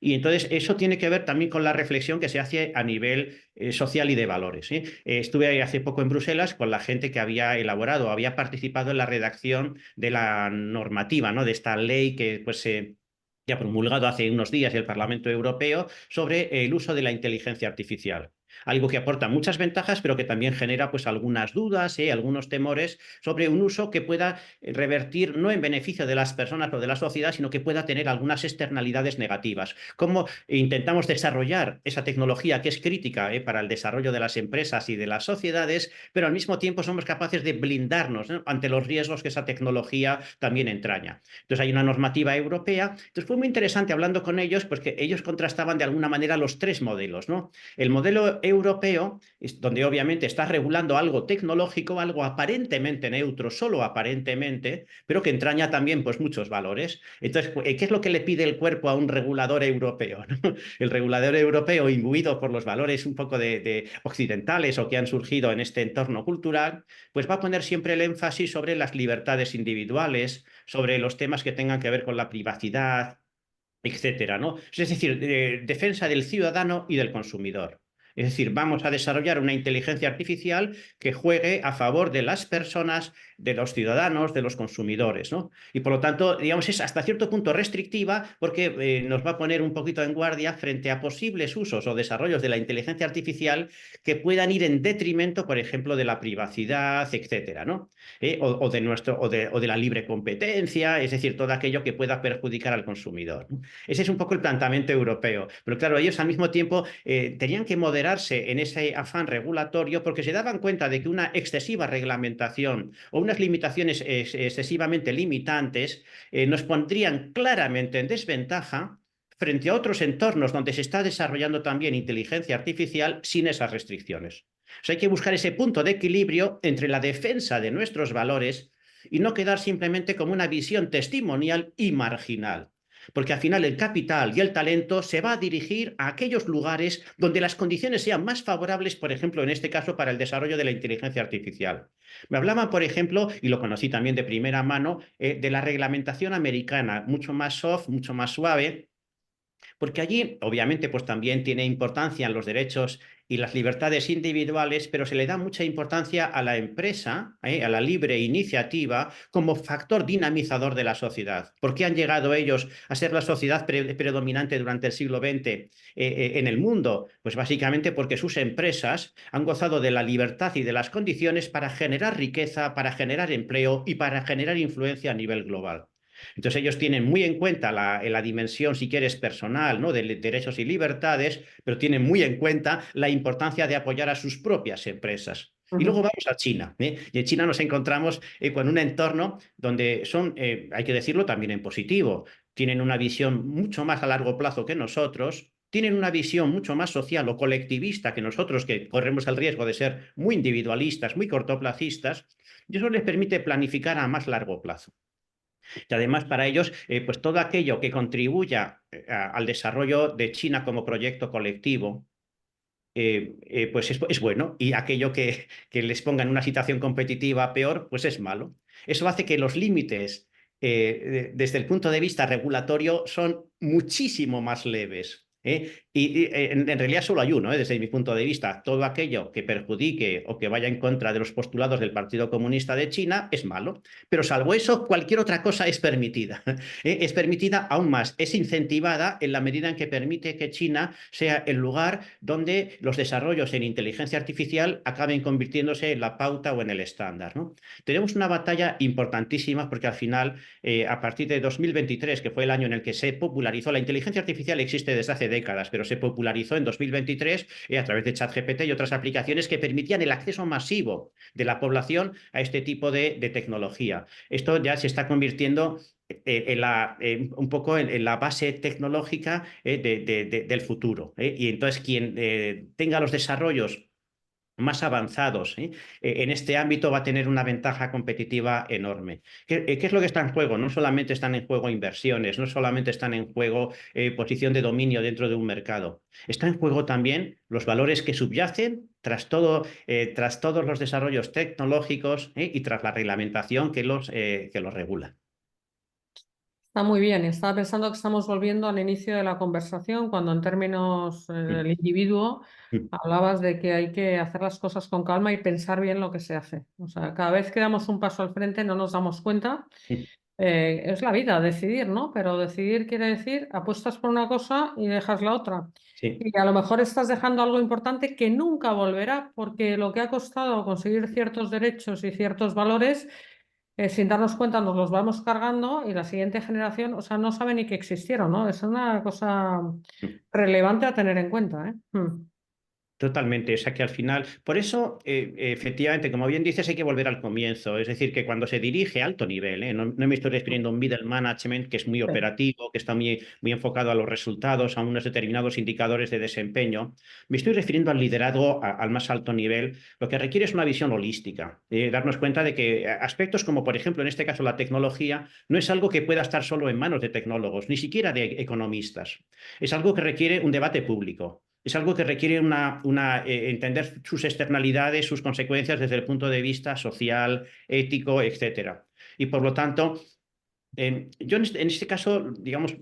Y entonces eso tiene que ver también con la reflexión que se hace a nivel social y de valores, ¿sí? Estuve hace poco en Bruselas con la gente que había elaborado, había participado en la redacción de la normativa, ¿no? De esta ley que pues se ya promulgado hace unos días el Parlamento Europeo sobre el uso de la inteligencia artificial. Algo que aporta muchas ventajas, pero que también genera pues algunas dudas, algunos temores sobre un uso que pueda revertir no en beneficio de las personas o de la sociedad, sino que pueda tener algunas externalidades negativas. Cómo intentamos desarrollar esa tecnología que es crítica para el desarrollo de las empresas y de las sociedades, pero al mismo tiempo somos capaces de blindarnos, ¿no?, ante los riesgos que esa tecnología también entraña. Entonces hay una normativa europea. Entonces fue muy interesante hablando con ellos, porque ellos contrastaban de alguna manera los tres modelos, ¿no? El modelo europeo, donde obviamente está regulando algo tecnológico, algo aparentemente neutro, solo aparentemente, pero que entraña también pues muchos valores. Entonces, ¿qué es lo que le pide el cuerpo a un regulador europeo, ¿no? El regulador europeo, imbuido por los valores un poco de occidentales o que han surgido en este entorno cultural, pues va a poner siempre el énfasis sobre las libertades individuales, sobre los temas que tengan que ver con la privacidad, etcétera, ¿no? Es decir, defensa del ciudadano y del consumidor. Es decir, vamos a desarrollar una inteligencia artificial que juegue a favor de las personas, de los ciudadanos, de los consumidores, ¿no? Y por lo tanto, digamos, es hasta cierto punto restrictiva porque nos va a poner un poquito en guardia frente a posibles usos o desarrollos de la inteligencia artificial que puedan ir en detrimento, por ejemplo, de la privacidad, etcétera, ¿no? O de la libre competencia, es decir, todo aquello que pueda perjudicar al consumidor, ¿no? Ese es un poco el planteamiento europeo. Pero claro, ellos al mismo tiempo tenían que moderarse en ese afán regulatorio porque se daban cuenta de que una excesiva reglamentación o unas limitaciones excesivamente limitantes nos pondrían claramente en desventaja frente a otros entornos donde se está desarrollando también inteligencia artificial sin esas restricciones. O sea, hay que buscar ese punto de equilibrio entre la defensa de nuestros valores y no quedar simplemente como una visión testimonial y marginal. Porque al final el capital y el talento se va a dirigir a aquellos lugares donde las condiciones sean más favorables, por ejemplo, en este caso, para el desarrollo de la inteligencia artificial. Me hablaban, por ejemplo, y lo conocí también de primera mano, de la reglamentación americana, mucho más soft, mucho más suave, porque allí, obviamente, pues también tiene importancia en los derechos y las libertades individuales, pero se le da mucha importancia a la empresa, a la libre iniciativa, como factor dinamizador de la sociedad. ¿Por qué han llegado ellos a ser la sociedad predominante durante el siglo XX en el mundo? Pues básicamente porque sus empresas han gozado de la libertad y de las condiciones para generar riqueza, para generar empleo y para generar influencia a nivel global. Entonces ellos tienen muy en cuenta la dimensión, si quieres, personal, ¿no?, de derechos y libertades, pero tienen muy en cuenta la importancia de apoyar a sus propias empresas. Y luego vamos a China, ¿eh? Y en China nos encontramos con un entorno donde son, hay que decirlo también en positivo, tienen una visión mucho más a largo plazo que nosotros, tienen una visión mucho más social o colectivista que nosotros, que corremos el riesgo de ser muy individualistas, muy cortoplacistas, y eso les permite planificar a más largo plazo. Y además para ellos, pues todo aquello que contribuya al desarrollo de China como proyecto colectivo, pues es bueno, y aquello que les ponga en una situación competitiva peor, pues es malo. Eso hace que los límites desde el punto de vista regulatorio son muchísimo más leves. Y en realidad solo hay uno, desde mi punto de vista. Todo aquello que perjudique o que vaya en contra de los postulados del Partido Comunista de China es malo. Pero salvo eso, cualquier otra cosa es permitida. Es permitida aún más, es incentivada en la medida en que permite que China sea el lugar donde los desarrollos en inteligencia artificial acaben convirtiéndose en la pauta o en el estándar, ¿no? Tenemos una batalla importantísima porque al final, a partir de 2023, que fue el año en el que se popularizó, la inteligencia artificial existe desde hace décadas, pero se popularizó en 2023 a través de ChatGPT y otras aplicaciones que permitían el acceso masivo de la población a este tipo de tecnología. Esto ya se está convirtiendo un poco en la base tecnológica del futuro. Y entonces quien tenga los desarrollos más avanzados en este ámbito va a tener una ventaja competitiva enorme. ¿Qué es lo que está en juego? No solamente están en juego inversiones, no solamente están en juego posición de dominio dentro de un mercado. Está en juego también los valores que subyacen tras todos los desarrollos tecnológicos y tras la reglamentación que los regula. Está muy bien. Estaba pensando que estamos volviendo al inicio de la conversación, cuando en términos del individuo hablabas de que hay que hacer las cosas con calma y pensar bien lo que se hace. O sea, cada vez que damos un paso al frente no nos damos cuenta. Es la vida, decidir, ¿no? Pero decidir quiere decir apuestas por una cosa y dejas la otra. Sí. Y a lo mejor estás dejando algo importante que nunca volverá, porque lo que ha costado conseguir ciertos derechos y ciertos valores, sin darnos cuenta nos los vamos cargando y la siguiente generación, o sea, no sabe ni que existieron, ¿no? Es una cosa relevante a tener en cuenta, ¿eh? Totalmente, o sea que al final, por eso, efectivamente, como bien dices, hay que volver al comienzo, es decir, que cuando se dirige a alto nivel, no me estoy refiriendo a un middle management que es muy operativo, que está muy enfocado a los resultados, a unos determinados indicadores de desempeño, me estoy refiriendo al liderazgo al más alto nivel, lo que requiere es una visión holística, darnos cuenta de que aspectos como, por ejemplo, en este caso la tecnología, no es algo que pueda estar solo en manos de tecnólogos, ni siquiera de economistas, es algo que requiere un debate público. Es algo que requiere entender sus externalidades, sus consecuencias desde el punto de vista social, ético, etc. Y por lo tanto, yo en este caso, digamos,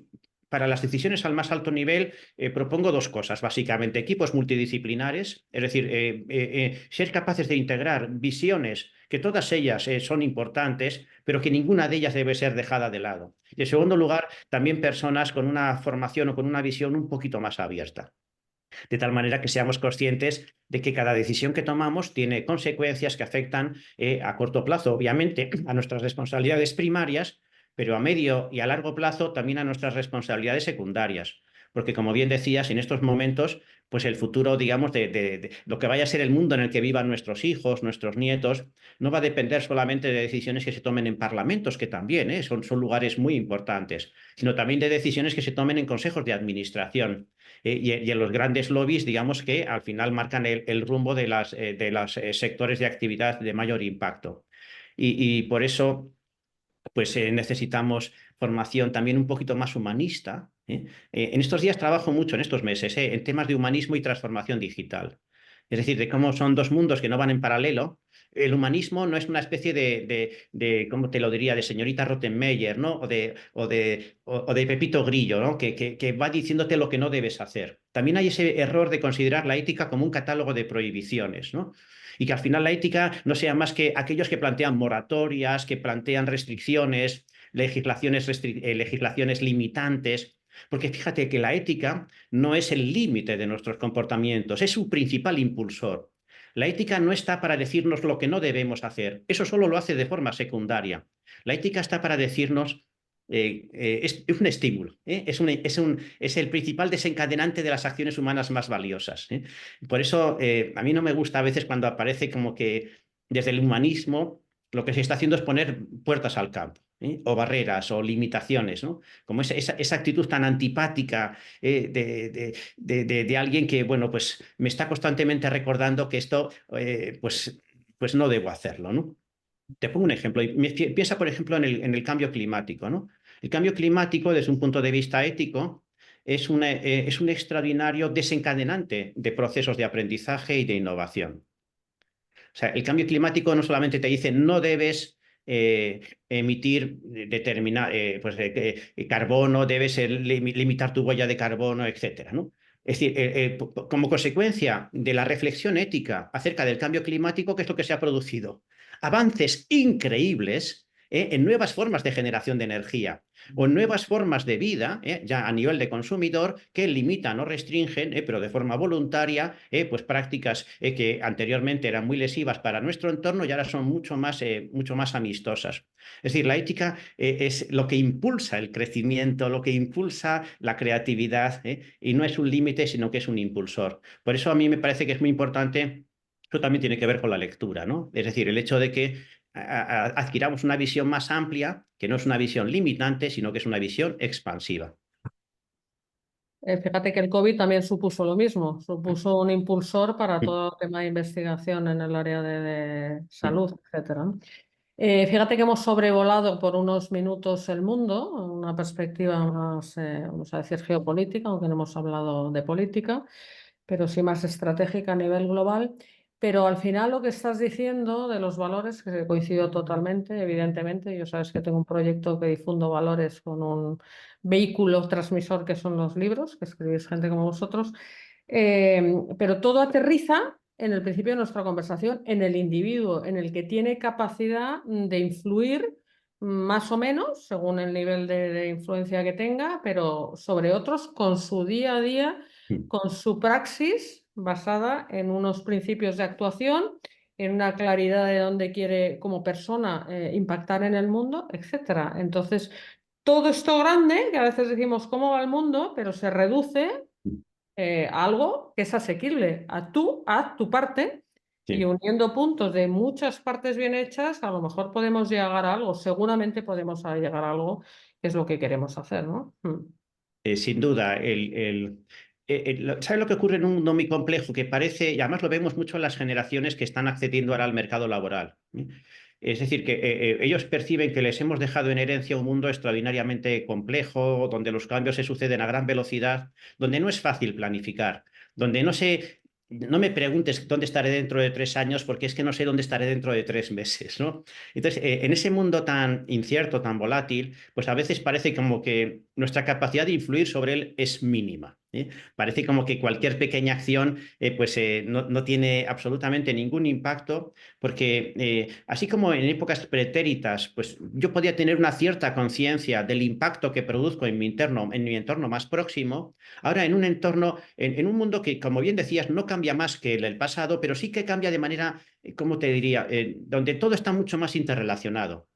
para las decisiones al más alto nivel, propongo dos cosas, básicamente. Equipos multidisciplinares, es decir, ser capaces de integrar visiones, que todas ellas son importantes, pero que ninguna de ellas debe ser dejada de lado. Y en segundo lugar, también personas con una formación o con una visión un poquito más abierta, de tal manera que seamos conscientes de que cada decisión que tomamos tiene consecuencias que afectan a corto plazo, obviamente, a nuestras responsabilidades primarias, pero a medio y a largo plazo también a nuestras responsabilidades secundarias. Porque, como bien decías, en estos momentos, pues el futuro, digamos, de lo que vaya a ser el mundo en el que vivan nuestros hijos, nuestros nietos, no va a depender solamente de decisiones que se tomen en parlamentos, que también son lugares muy importantes, sino también de decisiones que se tomen en consejos de administración. Y en los grandes lobbies, digamos, que al final marcan el rumbo de los sectores de actividad de mayor impacto. Y por eso, pues necesitamos formación también un poquito más humanista. En estos días trabajo mucho, en estos meses, en temas de humanismo y transformación digital. Es decir, de cómo son dos mundos que no van en paralelo, el humanismo no es una especie ¿cómo te lo diría?, de señorita Rottenmeier, ¿no? O de Pepito Grillo, ¿no? Que va diciéndote lo que no debes hacer. También hay ese error de considerar la ética como un catálogo de prohibiciones, ¿no? Y que al final la ética no sea más que aquellos que plantean moratorias, que plantean restricciones, legislaciones limitantes. Porque fíjate que la ética no es el límite de nuestros comportamientos, es su principal impulsor. La ética no está para decirnos lo que no debemos hacer, eso solo lo hace de forma secundaria. La ética está para decirnos, es un estímulo, es el principal desencadenante de las acciones humanas más valiosas. Por eso a mí no me gusta a veces cuando aparece como que desde el humanismo lo que se está haciendo es poner puertas al campo, o barreras o limitaciones, ¿no? Como esa actitud tan antipática de alguien que, bueno, pues me está constantemente recordando que esto, pues no debo hacerlo, ¿no? Te pongo un ejemplo. Piensa, por ejemplo, en el cambio climático, ¿no? El cambio climático, desde un punto de vista ético, es un extraordinario desencadenante de procesos de aprendizaje y de innovación. O sea, el cambio climático no solamente te dice no debes emitir carbono, debes limitar tu huella de carbono, etcétera, ¿no? Es decir, como consecuencia de la reflexión ética acerca del cambio climático, ¿qué es lo que se ha producido? Avances increíbles en nuevas formas de generación de energía o en nuevas formas de vida, ya a nivel de consumidor, que limitan o restringen, pero de forma voluntaria, pues prácticas que anteriormente eran muy lesivas para nuestro entorno y ahora son mucho más amistosas. Es decir, la ética es lo que impulsa el crecimiento, lo que impulsa la creatividad, y no es un límite, sino que es un impulsor. Por eso a mí me parece que es muy importante. Eso también tiene que ver con la lectura, ¿no? Es decir, el hecho de que adquiramos una visión más amplia, que no es una visión limitante, sino que es una visión expansiva. Fíjate que el COVID también supuso lo mismo, supuso un impulsor para todo el tema de investigación en el área de salud, etcétera, ¿no? Fíjate que hemos sobrevolado por unos minutos el mundo, una perspectiva más, vamos a decir, geopolítica, aunque no hemos hablado de política, pero sí más estratégica a nivel global. Pero al final lo que estás diciendo de los valores, que coincido totalmente, evidentemente, yo sabes que tengo un proyecto que difundo valores con un vehículo transmisor que son los libros, que escribís gente como vosotros, pero todo aterriza en el principio de nuestra conversación, en el individuo, en el que tiene capacidad de influir más o menos, según el nivel de influencia que tenga, pero sobre otros con su día a día, con su praxis basada en unos principios de actuación, en una claridad de dónde quiere como persona impactar en el mundo, etcétera. Entonces, todo esto grande, que a veces decimos cómo va el mundo, pero se reduce a algo que es asequible. Haz tu parte y Sí. uniendo puntos de muchas partes bien hechas, a lo mejor podemos llegar a algo, seguramente podemos llegar a algo que es lo que queremos hacer, ¿no? Sin duda, ¿sabes lo que ocurre en un mundo muy complejo que parece, y además lo vemos mucho en las generaciones que están accediendo ahora al mercado laboral? Es decir, que ellos perciben que les hemos dejado en herencia un mundo extraordinariamente complejo, donde los cambios se suceden a gran velocidad, donde no es fácil planificar, donde no me preguntes dónde estaré dentro de 3 años, porque es que no sé dónde estaré dentro de 3 meses, ¿no? Entonces, en ese mundo tan incierto, tan volátil, pues a veces parece como que nuestra capacidad de influir sobre él es mínima. Parece como que cualquier pequeña acción no tiene absolutamente ningún impacto, porque así como en épocas pretéritas, pues yo podía tener una cierta conciencia del impacto que produzco en mi entorno más próximo. Ahora en un entorno, en un mundo que, como bien decías, no cambia más que el pasado, pero sí que cambia de manera, ¿cómo te diría?, donde todo está mucho más interrelacionado.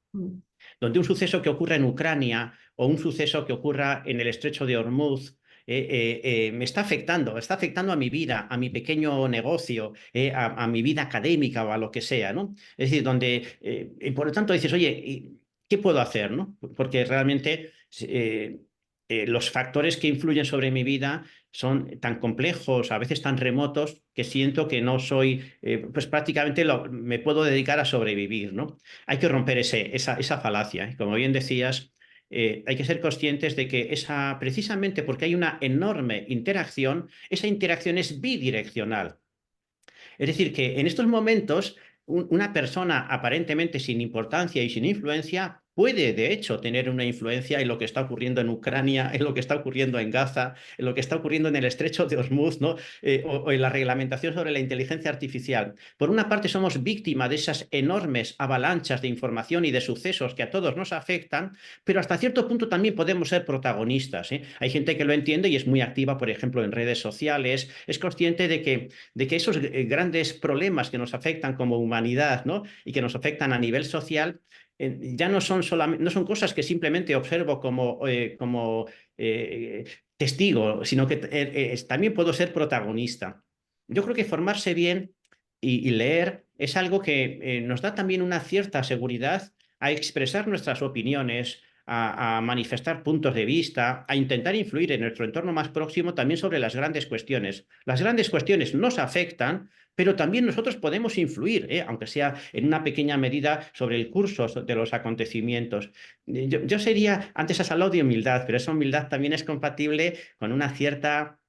Donde un suceso que ocurra en Ucrania o un suceso que ocurra en el estrecho de Hormuz me está afectando a mi vida, a mi pequeño negocio, a mi vida académica o a lo que sea, ¿no? Es decir, y por lo tanto dices, oye, ¿qué puedo hacer, no? Porque realmente los factores que influyen sobre mi vida son tan complejos, a veces tan remotos, que siento que no soy, pues prácticamente me puedo dedicar a sobrevivir, ¿no? Hay que romper esa falacia, ¿eh? Como bien decías, hay que ser conscientes de que precisamente porque hay una enorme interacción, esa interacción es bidireccional. Es decir, que en estos momentos una persona aparentemente sin importancia y sin influencia puede, de hecho, tener una influencia en lo que está ocurriendo en Ucrania, en lo que está ocurriendo en Gaza, en lo que está ocurriendo en el estrecho de Hormuz, ¿no? O en la reglamentación sobre la inteligencia artificial. Por una parte, somos víctimas de esas enormes avalanchas de información y de sucesos que a todos nos afectan, pero hasta cierto punto también podemos ser protagonistas, ¿eh? Hay gente que lo entiende y es muy activa, por ejemplo, en redes sociales, es consciente de que esos grandes problemas que nos afectan como humanidad, ¿no? Y que nos afectan a nivel social, ya no son solamente, no son cosas que simplemente observo como testigo, sino que también puedo ser protagonista. Yo creo que formarse bien y leer es algo que nos da también una cierta seguridad a expresar nuestras opiniones, a manifestar puntos de vista, a intentar influir en nuestro entorno más próximo también sobre las grandes cuestiones. Las grandes cuestiones nos afectan, pero también nosotros podemos influir, aunque sea en una pequeña medida, sobre el curso de los acontecimientos. Yo sería, antes has hablado de humildad, pero esa humildad también es compatible con una cierta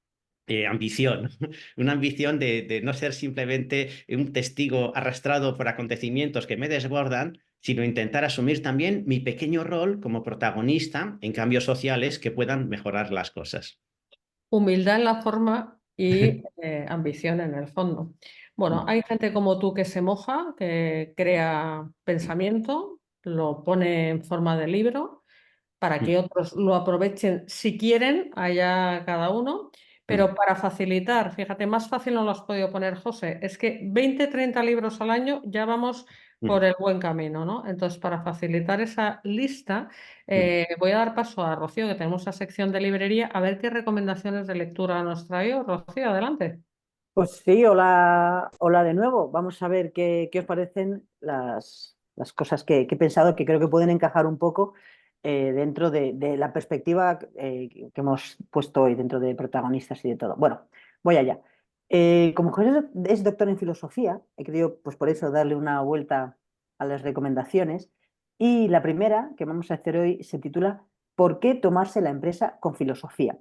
ambición, una ambición de no ser simplemente un testigo arrastrado por acontecimientos que me desbordan, sino intentar asumir también mi pequeño rol como protagonista en cambios sociales que puedan mejorar las cosas. Humildad en la forma y ambición en el fondo. Bueno, hay gente como tú que se moja, que crea pensamiento, lo pone en forma de libro para que otros lo aprovechen si quieren, allá cada uno. Pero para facilitar, fíjate, más fácil no lo has podido poner, José, es que 20, 30 libros al año ya vamos por el buen camino, ¿no? Entonces, para facilitar esa lista, voy a dar paso a Rocío, que tenemos la sección de librería, a ver qué recomendaciones de lectura nos trae. Rocío, adelante. Pues sí, hola, hola de nuevo. Vamos a ver qué os parecen las cosas que he pensado que creo que pueden encajar un poco dentro de la perspectiva que hemos puesto hoy, dentro de protagonistas y de todo. Bueno, voy allá. Como José es doctor en filosofía, he querido, pues por eso, darle una vuelta a las recomendaciones. Y la primera que vamos a hacer hoy se titula ¿Por qué tomarse la empresa con filosofía?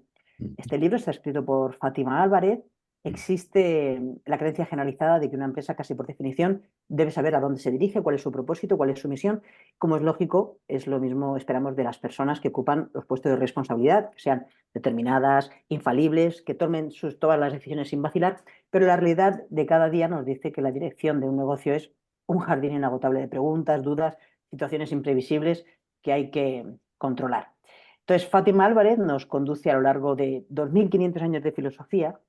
Este libro está escrito por Fátima Álvarez. Existe la creencia generalizada de que una empresa, casi por definición, debe saber a dónde se dirige, cuál es su propósito, cuál es su misión. Como es lógico, es lo mismo esperamos de las personas que ocupan los puestos de responsabilidad, que sean determinadas, infalibles, que tomen todas las decisiones sin vacilar, pero la realidad de cada día nos dice que la dirección de un negocio es un jardín inagotable de preguntas, dudas, situaciones imprevisibles que hay que controlar. Entonces, Fátima Álvarez nos conduce a lo largo de 2500 años de filosofía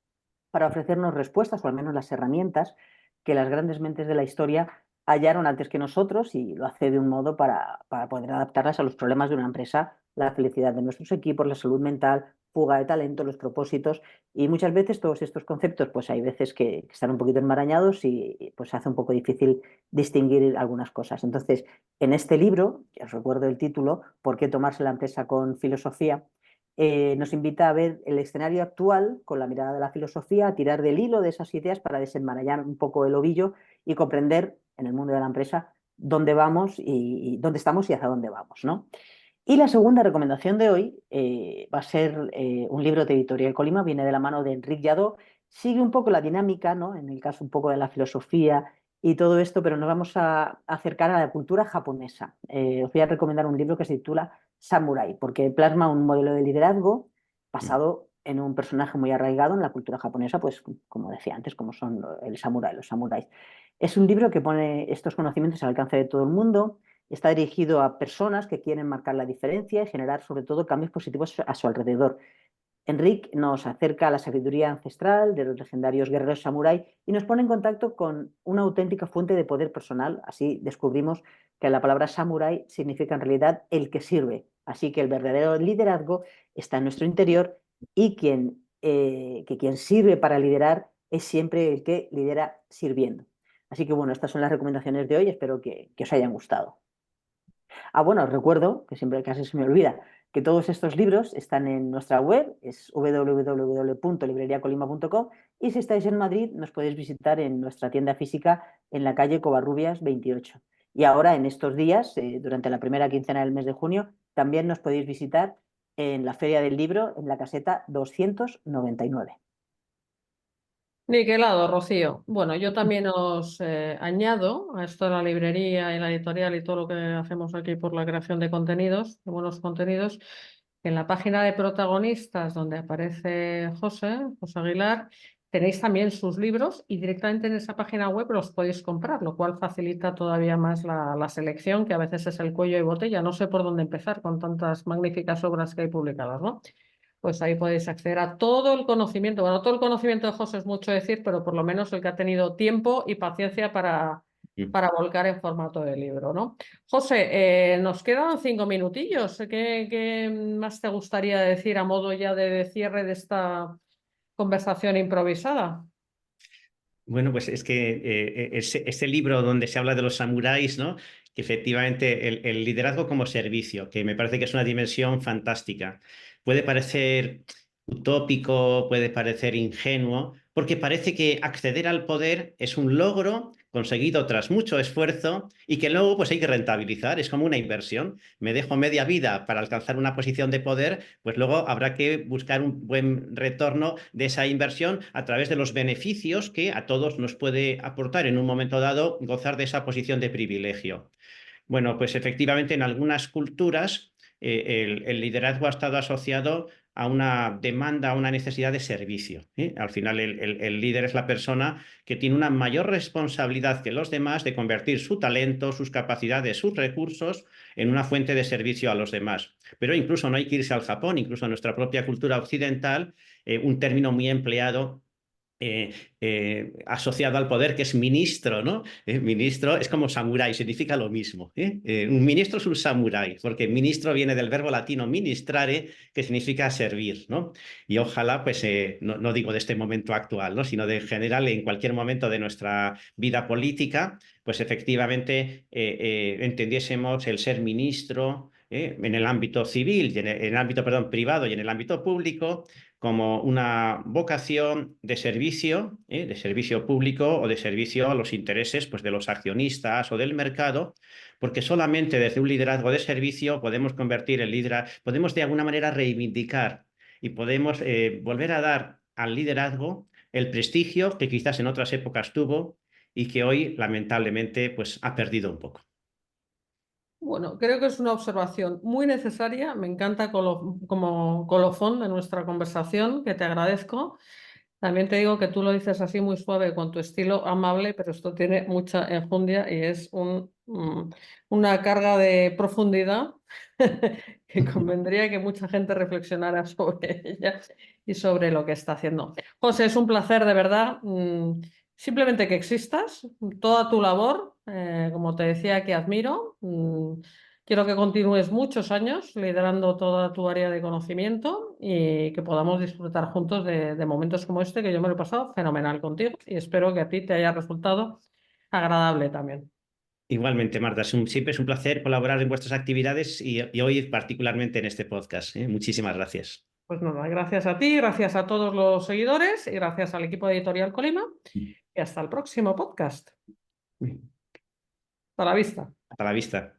para ofrecernos respuestas, o al menos las herramientas que las grandes mentes de la historia hallaron antes que nosotros, y lo hace de un modo para poder adaptarlas a los problemas de una empresa, la felicidad de nuestros equipos, la salud mental, fuga de talento, los propósitos. Y muchas veces todos estos conceptos, pues hay veces que están un poquito enmarañados y pues se hace un poco difícil distinguir algunas cosas. Entonces, en este libro, que os recuerdo el título, ¿Por qué tomarse la empresa con filosofía?, nos invita a ver el escenario actual con la mirada de la filosofía, a tirar del hilo de esas ideas para desenmarañar un poco el ovillo y comprender en el mundo de la empresa dónde vamos y dónde estamos y hacia dónde vamos, ¿no? Y la segunda recomendación de hoy va a ser un libro de Editorial Colima, viene de la mano de Enric Lladó, sigue un poco la dinámica, ¿no? En el caso un poco de la filosofía y todo esto, pero nos vamos a acercar a la cultura japonesa. Os voy a recomendar un libro que se titula Samurai, porque plasma un modelo de liderazgo basado en un personaje muy arraigado en la cultura japonesa, pues como decía antes, como son el samurái, los samuráis. Es un libro que pone estos conocimientos al alcance de todo el mundo. Está dirigido a personas que quieren marcar la diferencia y generar sobre todo cambios positivos a su alrededor. Enric nos acerca a la sabiduría ancestral de los legendarios guerreros samurái y nos pone en contacto con una auténtica fuente de poder personal. Así descubrimos que la palabra samurái significa en realidad el que sirve. Así que el verdadero liderazgo está en nuestro interior y quien sirve para liderar es siempre el que lidera sirviendo. Así que bueno, estas son las recomendaciones de hoy. Espero que os hayan gustado. Ah, bueno, os recuerdo, que siempre casi se me olvida, que todos estos libros están en nuestra web, es www.libreriacolima.com, y si estáis en Madrid nos podéis visitar en nuestra tienda física en la calle Covarrubias 28. Y ahora, en estos días, durante la primera quincena del mes de junio, también nos podéis visitar en la Feria del Libro, en la caseta 299. Niquelado, Rocío. Bueno, yo también os añado a esto de la librería y la editorial y todo lo que hacemos aquí por la creación de contenidos, de buenos contenidos. En la página de protagonistas, donde aparece José Aguilar, tenéis también sus libros y directamente en esa página web los podéis comprar, lo cual facilita todavía más la selección, que a veces es el cuello de botella. No sé por dónde empezar con tantas magníficas obras que hay publicadas, ¿no? Pues ahí podéis acceder a todo el conocimiento. Bueno, todo el conocimiento de José es mucho decir, pero por lo menos el que ha tenido tiempo y paciencia para volcar en formato de libro, ¿no? José, nos quedan 5 minutillos. ¿Qué más te gustaría decir a modo ya de cierre de esta conversación improvisada? Bueno, pues es que ese libro donde se habla de los samuráis, ¿no? Que efectivamente el liderazgo como servicio, que me parece que es una dimensión fantástica. Puede parecer utópico, puede parecer ingenuo, porque parece que acceder al poder es un logro conseguido tras mucho esfuerzo y que luego pues hay que rentabilizar, es como una inversión. Me dejo media vida para alcanzar una posición de poder, pues luego habrá que buscar un buen retorno de esa inversión a través de los beneficios que a todos nos puede aportar en un momento dado gozar de esa posición de privilegio. Bueno, pues efectivamente en algunas culturas el liderazgo ha estado asociado a una demanda, a una necesidad de servicio, ¿eh? Al final el líder es la persona que tiene una mayor responsabilidad que los demás de convertir su talento, sus capacidades, sus recursos en una fuente de servicio a los demás. Pero incluso no hay que irse al Japón, incluso en nuestra propia cultura occidental, un término muy empleado asociado al poder, que es ministro, ¿no? Ministro es como samurái, significa lo mismo. Un ministro es un samurái, porque ministro viene del verbo latino ministrare, que significa servir, ¿no? Y ojalá, pues, no digo de este momento actual, ¿no? Sino de general, en cualquier momento de nuestra vida política, pues efectivamente entendiésemos el ser ministro en el ámbito civil, en el ámbito, perdón, privado y en el ámbito público, como una vocación de servicio público o de servicio a los intereses pues, de los accionistas o del mercado, porque solamente desde un liderazgo de servicio podemos convertir el liderazgo, podemos de alguna manera reivindicar y podemos volver a dar al liderazgo el prestigio que quizás en otras épocas tuvo y que hoy lamentablemente pues, ha perdido un poco. Bueno, creo que es una observación muy necesaria. Me encanta como colofón de nuestra conversación, que te agradezco. También te digo que tú lo dices así muy suave, con tu estilo amable, pero esto tiene mucha enjundia y es una carga de profundidad que convendría que mucha gente reflexionara sobre ella y sobre lo que está haciendo. José, es un placer de verdad. Simplemente que existas, toda tu labor, como te decía, que admiro. Quiero que continúes muchos años liderando toda tu área de conocimiento y que podamos disfrutar juntos de momentos como este, que yo me lo he pasado fenomenal contigo y espero que a ti te haya resultado agradable también. Igualmente, Marta, siempre es un placer colaborar en vuestras actividades y hoy particularmente en este podcast. Muchísimas gracias. Pues nada, gracias a ti, gracias a todos los seguidores y gracias al equipo de Editorial Colima y hasta el próximo podcast. Hasta la vista. Hasta la vista.